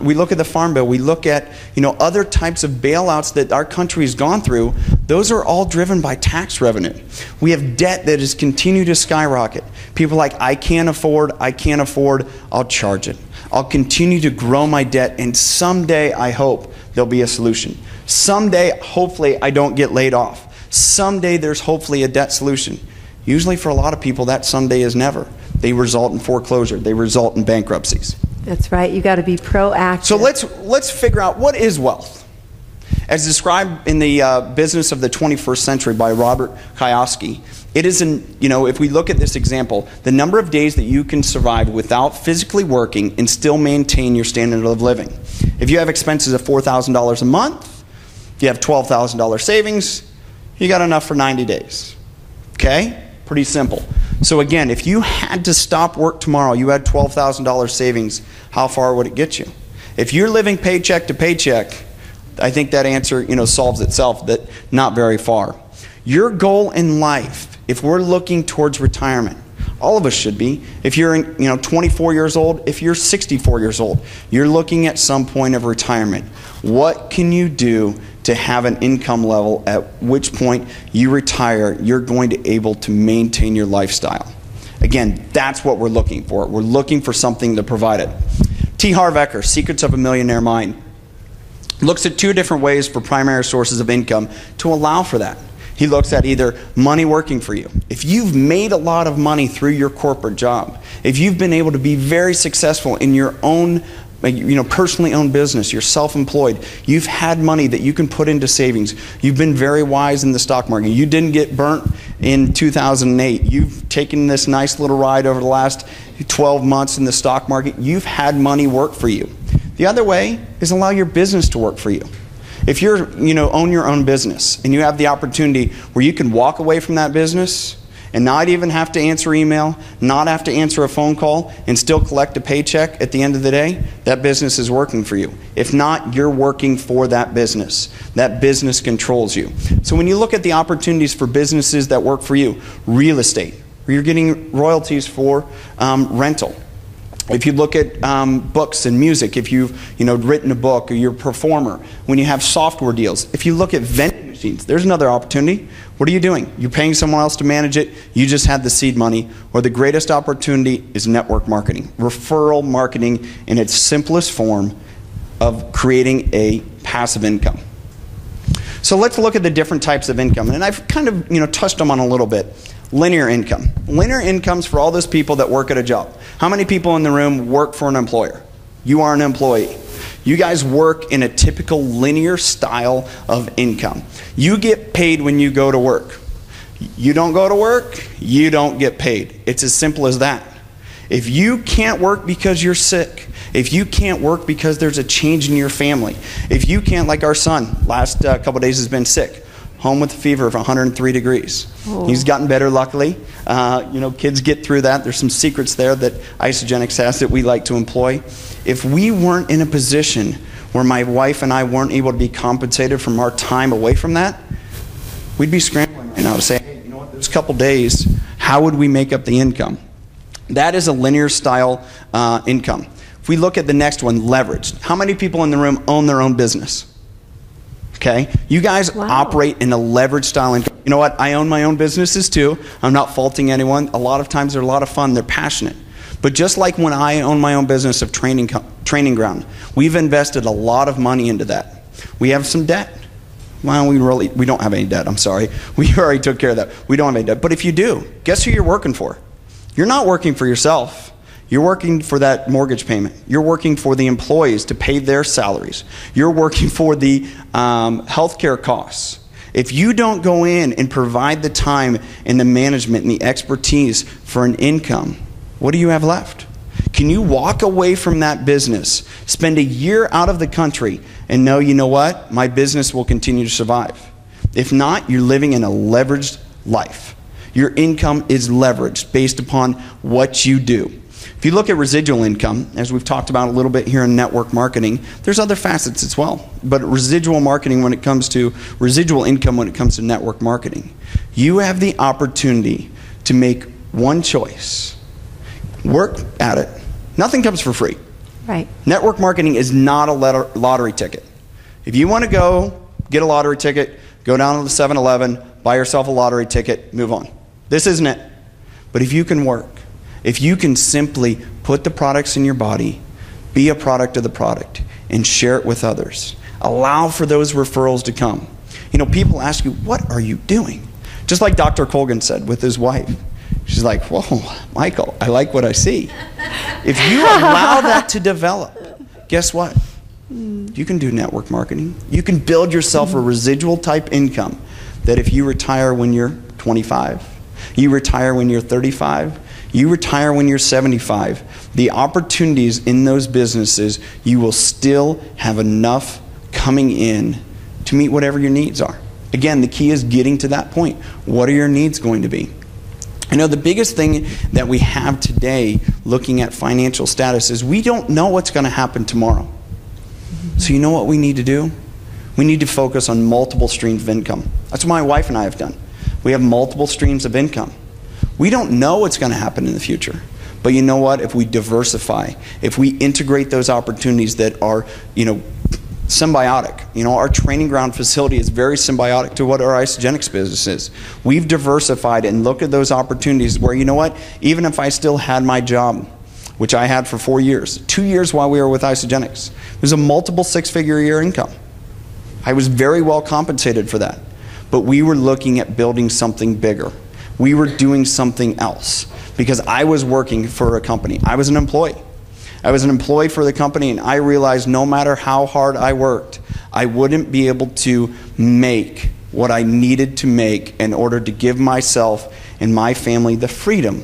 we look at the farm bill, we look at other types of bailouts that our country has gone through. Those are all driven by tax revenue. We have debt that has continued to skyrocket. People are like, I can't afford, I'll charge it. I'll continue to grow my debt, and someday I hope there'll be a solution. Someday, hopefully, I don't get laid off. Someday there's hopefully a debt solution. Usually for a lot of people, that someday is never. They result in foreclosure. They result in bankruptcies. That's right. You got to be proactive. So let's figure out what is wealth. As described in the Business of the 21st Century by Robert Kiyosaki, it is if we look at this example, the number of days that you can survive without physically working and still maintain your standard of living. If you have expenses of $4,000 a month, you have $12,000 savings, you got enough for 90 days. Okay? Pretty simple. So again, if you had to stop work tomorrow, you had $12,000 savings, how far would it get you? If you're living paycheck to paycheck, I think that answer solves itself, that not very far. Your goal in life, if we're looking towards retirement, all of us should be. If you're 24 years old, if you're 64 years old, you're looking at some point of retirement. What can you do to have an income level at which point you retire, you're going to be able to maintain your lifestyle? Again, that's what we're looking for. We're looking for something to provide it. T. Harv Eker, Secrets of a Millionaire Mind, looks at two different ways for primary sources of income to allow for that. He looks at either money working for you. If you've made a lot of money through your corporate job, if you've been able to be very successful in your own personally owned business, you're self-employed, you've had money that you can put into savings, you've been very wise in the stock market, you didn't get burnt in 2008, you've taken this nice little ride over the last 12 months in the stock market, you've had money work for you. The other way is allow your business to work for you. If you're, own your own business and you have the opportunity where you can walk away from that business and not even have to answer email, not have to answer a phone call, and still collect a paycheck at the end of the day, that business is working for you. If not, you're working for that business. That business controls you. So when you look at the opportunities for businesses that work for you, real estate, where you're getting royalties for rental. If you look at books and music, if you've written a book or you're a performer, when you have software deals, if you look at vending machines, there's another opportunity. What are you doing? You're paying someone else to manage it. You just had the seed money. Or the greatest opportunity is network marketing, referral marketing in its simplest form of creating a passive income. So let's look at the different types of income. And I've kind of touched them on a little bit. Linear income. Linear income's for all those people that work at a job. How many people in the room work for an employer? You are an employee. You guys work in a typical linear style of income. You get paid when you go to work. You don't go to work, you don't get paid. It's as simple as that. If you can't work because you're sick, if you can't work because there's a change in your family, if you can't, like our son, last couple days has been sick, home with a fever of 103 degrees. Oh. He's gotten better, luckily. Kids get through that. There's some secrets there that Isagenix has that we like to employ. If we weren't in a position where my wife and I weren't able to be compensated from our time away from that, we'd be scrambling right now to say, hey, there's a couple days, how would we make up the income? That is a linear style income. If we look at the next one, leveraged. How many people in the room own their own business? Okay, you guys operate in a leverage style income. You know what? I own my own businesses too. I'm not faulting anyone. A lot of times they're a lot of fun. They're passionate. But just like when I own my own business of training ground, we've invested a lot of money into that. We have some debt. Well, we don't have any debt. I'm sorry. We already took care of that. We don't have any debt. But if you do, guess who you're working for? You're not working for yourself. You're working for that mortgage payment. You're working for the employees to pay their salaries. You're working for the healthcare costs. If you don't go in and provide the time and the management and the expertise for an income, what do you have left? Can you walk away from that business, spend a year out of the country, and know, you know what, my business will continue to survive? If not, you're living in a leveraged life. Your income is leveraged based upon what you do. If you look at residual income, as we've talked about a little bit here in network marketing, there's other facets as well. But residual marketing when it comes to, residual income when it comes to network marketing, you have the opportunity to make one choice. Work at it. Nothing comes for free. Right. Network marketing is not a lottery ticket. If you want to go get a lottery ticket, go down to the 7-Eleven, buy yourself a lottery ticket, move on. This isn't it. But if you can work, if you can simply put the products in your body, be a product of the product, and share it with others, allow for those referrals to come. You know, people ask you, what are you doing? Just like Dr. Colgan said with his wife. She's like, whoa, Michael, I like what I see. If you allow that to develop, guess what? You can do network marketing. You can build yourself a residual type income that if you retire when you're 25, you retire when you're 35, you retire when you're 75, the opportunities in those businesses, you will still have enough coming in to meet whatever your needs are. Again, the key is getting to that point. What are your needs going to be? I know the biggest thing that we have today looking at financial status is we don't know what's going to happen tomorrow. So you know what we need to do? We need to focus on multiple streams of income. That's what my wife and I have done. We have multiple streams of income. We don't know what's going to happen in the future. But you know what? If we diversify, if we integrate those opportunities that are, symbiotic. Our training ground facility is very symbiotic to what our Isagenix business is. We've diversified and looked at those opportunities where, you know what? Even if I still had my job, which I had for 4 years, 2 years while we were with Isagenix, it was a multiple six-figure a year income. I was very well compensated for that. But we were looking at building something bigger. We were doing something else because I was working for a company. I was an employee. I was an employee for the company, and I realized no matter how hard I worked, I wouldn't be able to make what I needed to make in order to give myself and my family the freedom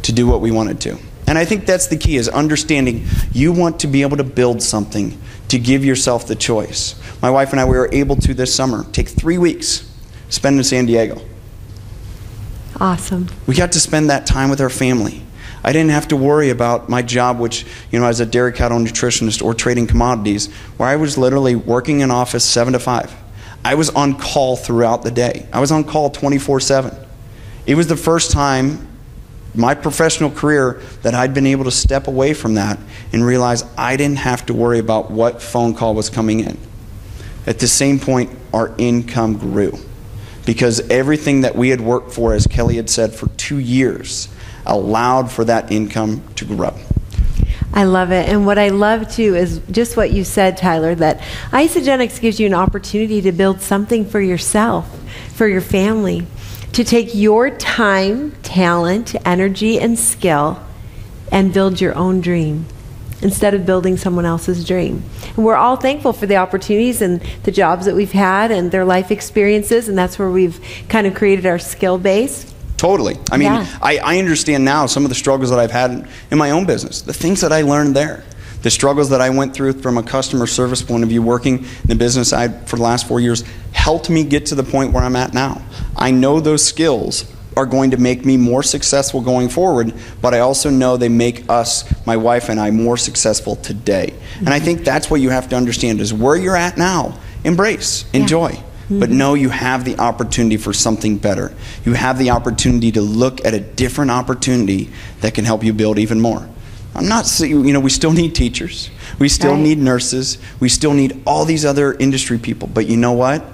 to do what we wanted to. And I think that's the key, is understanding you want to be able to build something to give yourself the choice. My wife and I, we were able to this summer take 3 weeks, spend in San Diego. Awesome. We got to spend that time with our family. I didn't have to worry about my job, which, as a dairy cattle nutritionist or trading commodities, where I was literally working in office 7 to 5. I was on call throughout the day. I was on call 24/7. It was the first time in my professional career that I'd been able to step away from that and realize I didn't have to worry about what phone call was coming in. At the same point, our income grew because everything that we had worked for, as Kelly had said, for 2 years, allowed for that income to grow. I love it. And what I love too is just what you said, Tyler, that Isagenix gives you an opportunity to build something for yourself, for your family, to take your time, talent, energy, and skill and build your own dream instead of building someone else's dream. And we're all thankful for the opportunities and the jobs that we've had and their life experiences, and that's where we've kind of created our skill base. Totally. I mean, yeah. I understand now some of the struggles that I've had in my own business, the things that I learned there, the struggles that I went through from a customer service point of view, working in the business side for the last 4 years, helped me get to the point where I'm at now. I know those skills are going to make me more successful going forward, but I also know they make us, my wife and I, more successful today. And I think that's what you have to understand is where you're at now, embrace, enjoy. But know you have the opportunity for something better. You have the opportunity to look at a different opportunity that can help you build even more. I'm not saying, we still need teachers. We still need nurses. We still need all these other industry people. But you know what?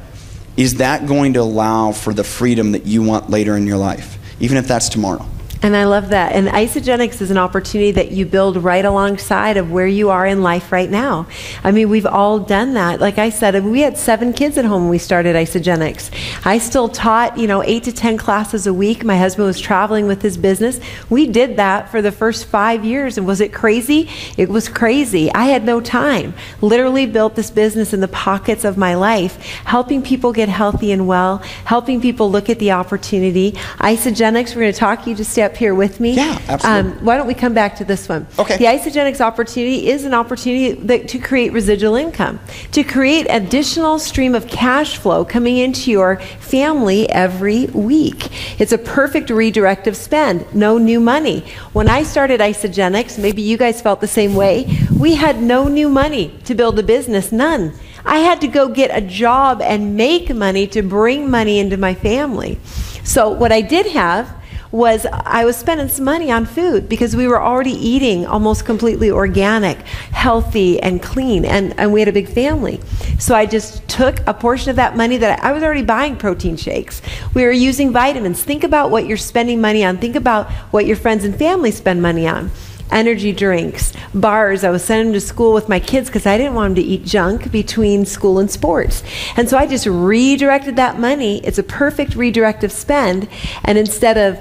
Is that going to allow for the freedom that you want later in your life? Even if that's tomorrow. And I love that. And Isagenix is an opportunity that you build right alongside of where you are in life right now. I mean, we've all done that. Like I said, we had 7 kids at home when we started Isagenix. I still taught, 8 to 10 classes a week. My husband was traveling with his business. We did that for the first 5 years. And was it crazy? It was crazy. I had no time. Literally built this business in the pockets of my life, helping people get healthy and well, helping people look at the opportunity. Isagenix, we're going to talk. You just stay up here with me. Yeah, absolutely. Why don't we come back to this one? Okay. The Isagenix opportunity is an opportunity to create residual income, to create additional stream of cash flow coming into your family every week. It's a perfect redirect of spend, no new money. When I started Isagenix, maybe you guys felt the same way, we had no new money to build a business, none. I had to go get a job and make money to bring money into my family. So what I did have was I was spending some money on food because we were already eating almost completely organic, healthy, and clean, and we had a big family. So I just took a portion of that money that I was already buying protein shakes. We were using vitamins. Think about what you're spending money on. Think about what your friends and family spend money on. Energy drinks, bars. I was sending them to school with my kids because I didn't want them to eat junk between school and sports. And so I just redirected that money. It's a perfect redirect of spend. And instead of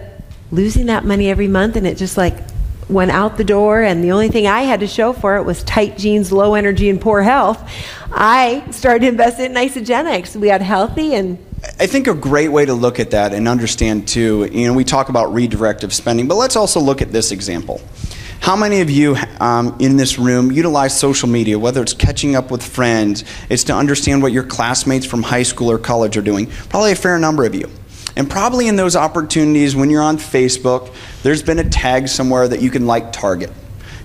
losing that money every month and it just like went out the door and the only thing I had to show for it was tight jeans, low energy, and poor health, I started investing in Isagenix. We got healthy. And I think a great way to look at that and understand too, we talk about redirective spending, but let's also look at this example. How many of you in this room utilize social media, whether it's catching up with friends, it's to understand what your classmates from high school or college are doing? Probably a fair number of you. And probably in those opportunities when you're on Facebook, there's been a tag somewhere that you can like Target.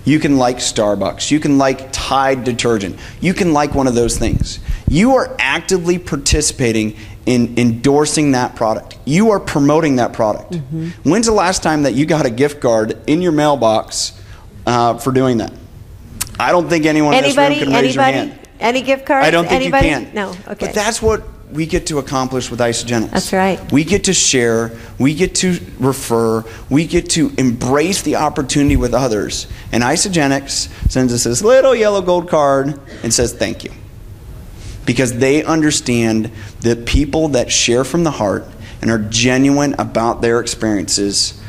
You can like Starbucks. You can like Tide detergent. You can like one of those things. You are actively participating in endorsing that product. You are promoting that product. Mm-hmm. When's the last time that you got a gift card in your mailbox for doing that? I don't think anyone in this room can raise your hand. Any gift cards? I don't think anybody? you can. No, okay. But that's what we get to accomplish with Isagenix. That's right. We get to share, we get to refer, we get to embrace the opportunity with others. And Isagenix sends us this little yellow gold card and says thank you. Because they understand that people that share from the heart and are genuine about their experiences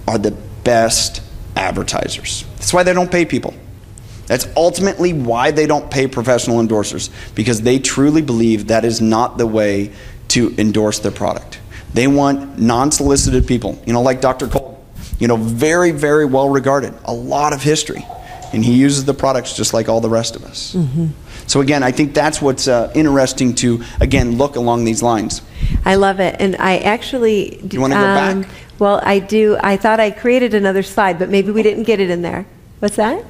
are the best advertisers. That's why they don't pay people. That's ultimately why they don't pay professional endorsers, because they truly believe that is not the way to endorse their product. They want non-solicited people, like Dr. Colgan, very, very well regarded, a lot of history, and he uses the products just like all the rest of us. Mm-hmm. So again, I think that's what's interesting to, again, look along these lines. I love it, and I actually... Do you want to go back? Well, I do. I thought I created another slide, but maybe we didn't get it in there. What's that?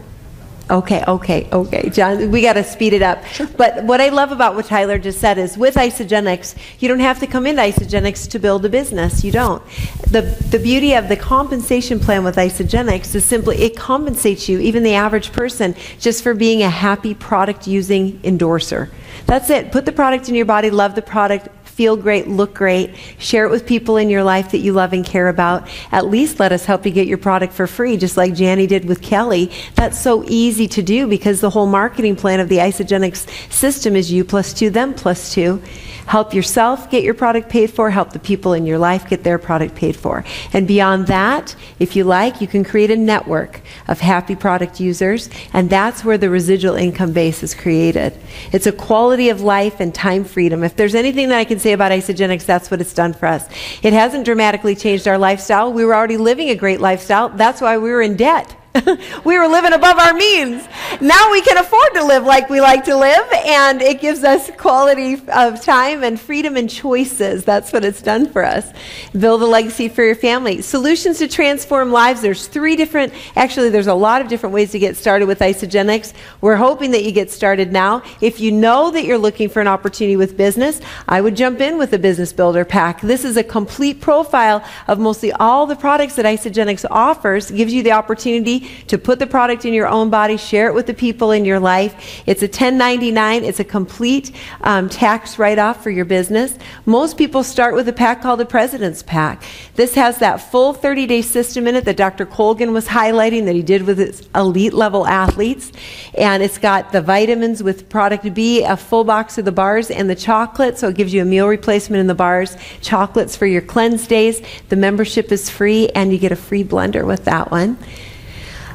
Okay, John, we got to speed it up. Sure. But what I love about what Tyler just said is with Isagenix, you don't have to come into Isagenix to build a business. You don't. The beauty of the compensation plan with Isagenix is simply it compensates you, even the average person, just for being a happy product using endorser. That's it. Put the product in your body, love the product, feel great, look great, share it with people in your life that you love and care about. At least let us help you get your product for free, just like Janny did with Kelly. That's so easy to do because the whole marketing plan of the Isagenix system is you plus 2, them plus 2. Help yourself get your product paid for, help the people in your life get their product paid for. And beyond that, if you like, you can create a network of happy product users, and that's where the residual income base is created. It's a quality of life and time freedom. If there's anything that I can say about Isagenix, that's what it's done for us. It hasn't dramatically changed our lifestyle. We were already living a great lifestyle. That's why we were in debt. We were living above our means. Now we can afford to live like we like to live, and it gives us quality of time and freedom and choices. That's what it's done for us. Build a legacy for your family. Solutions to transform lives. There's there's a lot of different ways to get started with Isagenix. We're hoping that you get started now. If you know that you're looking for an opportunity with business, I would jump in with the Business Builder Pack. This is a complete profile of mostly all the products that Isagenix offers. Gives you the opportunity opportunity to put the product in your own body, share it with the people in your life. It's a 1099. It's a complete tax write-off for your business. Most people start with a pack called the President's Pack. This has that full 30-day system in it that Dr. Colgan was highlighting that he did with his elite level athletes. And it's got the vitamins with product B, a full box of the bars, and the chocolate, so it gives you a meal replacement in the bars, chocolates for your cleanse days. The membership is free, and you get a free blender with that one.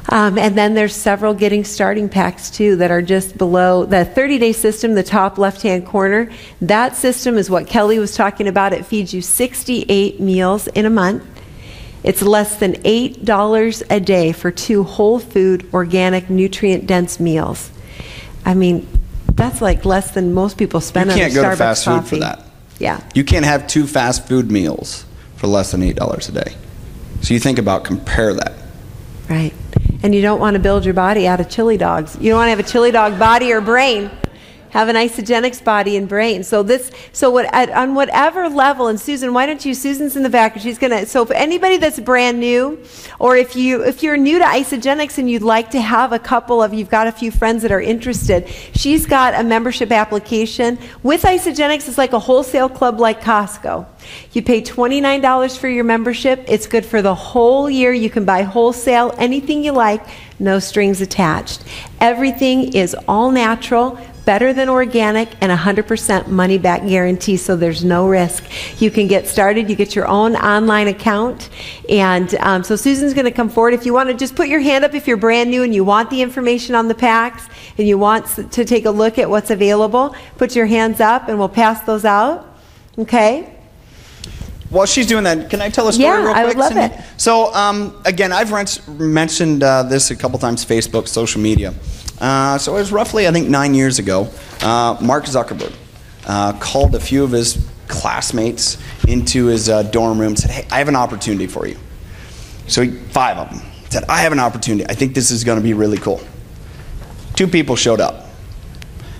And then there's several getting starting packs too that are just below the 30-day system, the top left-hand corner. That system is what Kelly was talking about. It feeds you 68 meals in a month. It's less than $8 a day for 2 whole food, organic, nutrient-dense meals. I mean, that's like less than most people spend on a Starbucks coffee. You can't go to fast food for that. Yeah. You can't have 2 fast food meals for less than $8 a day. So you think about, compare that. Right. And you don't want to build your body out of chili dogs. You don't want to have a chili dog body or brain. Have an Isagenix body and brain. So on whatever level, and Susan, why don't you, Susan's in the back, and she's gonna, so for anybody that's brand new, or if you're new to Isagenix and you'd like to have you've got a few friends that are interested, she's got a membership application. With Isagenix, it's like a wholesale club like Costco. You pay $29 for your membership. It's good for the whole year. You can buy wholesale, anything you like, no strings attached. Everything is all natural, better than organic, and 100% money back guarantee, so there's no risk. You can get started. You get your own online account. And so Susan's going to come forward. If you want to just put your hand up if you're brand new and you want the information on the packs and you want to take a look at what's available, put your hands up and we'll pass those out. Okay? While she's doing that, can I tell a story real quick? Yeah, I would love Cindy? it. So again, I've mentioned this a couple times, Facebook, social media. So it was roughly, I think, 9 years ago, Mark Zuckerberg called a few of his classmates into his dorm room and said, hey, I have an opportunity for you. So 5 of them said, I have an opportunity. I think this is going to be really cool. 2 people showed up.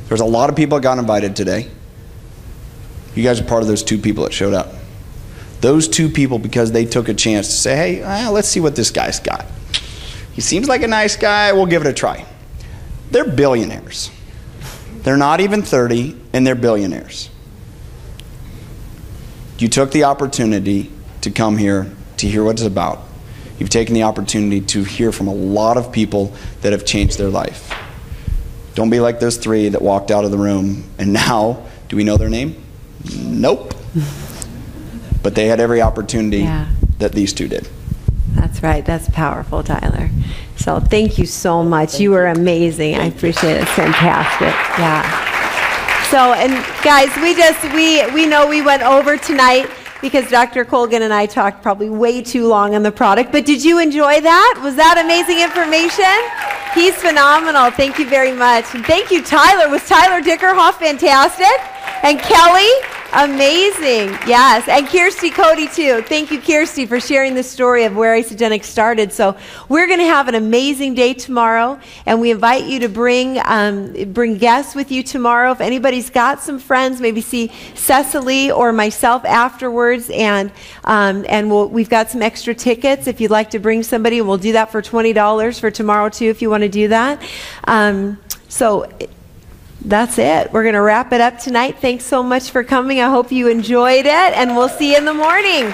There's a lot of people that got invited today. You guys are part of those 2 people that showed up. Those 2 people, because they took a chance to say, hey, let's see what this guy's got. He seems like a nice guy. We'll give it a try. They're billionaires. They're not even 30, and they're billionaires. You took the opportunity to come here to hear what it's about. You've taken the opportunity to hear from a lot of people that have changed their life. Don't be like those 3 that walked out of the room, and now, do we know their name? Nope. But they had every opportunity that these 2 did. That's right. That's powerful, Tyler. So thank you so much. You were amazing. I appreciate it. It's fantastic. Yeah. So, and guys, we know we went over tonight because Dr. Colgan and I talked probably way too long on the product, but did you enjoy that? Was that amazing information? He's phenomenal. Thank you very much. And thank you, Tyler. Was Tyler Dickerhoof fantastic? And Kelly, amazing. Yes. And Kjersti Coté, too. Thank you, Kjersti, for sharing the story of where Isagenix started. So we're going to have an amazing day tomorrow, and we invite you to bring guests with you tomorrow. If anybody's got some friends, maybe see Cecily or myself afterwards, and we've got some extra tickets if you'd like to bring somebody. We'll do that for $20 for tomorrow, too, if you want to do that. So that's it. We're going to wrap it up tonight. Thanks so much for coming. I hope you enjoyed it, and we'll see you in the morning.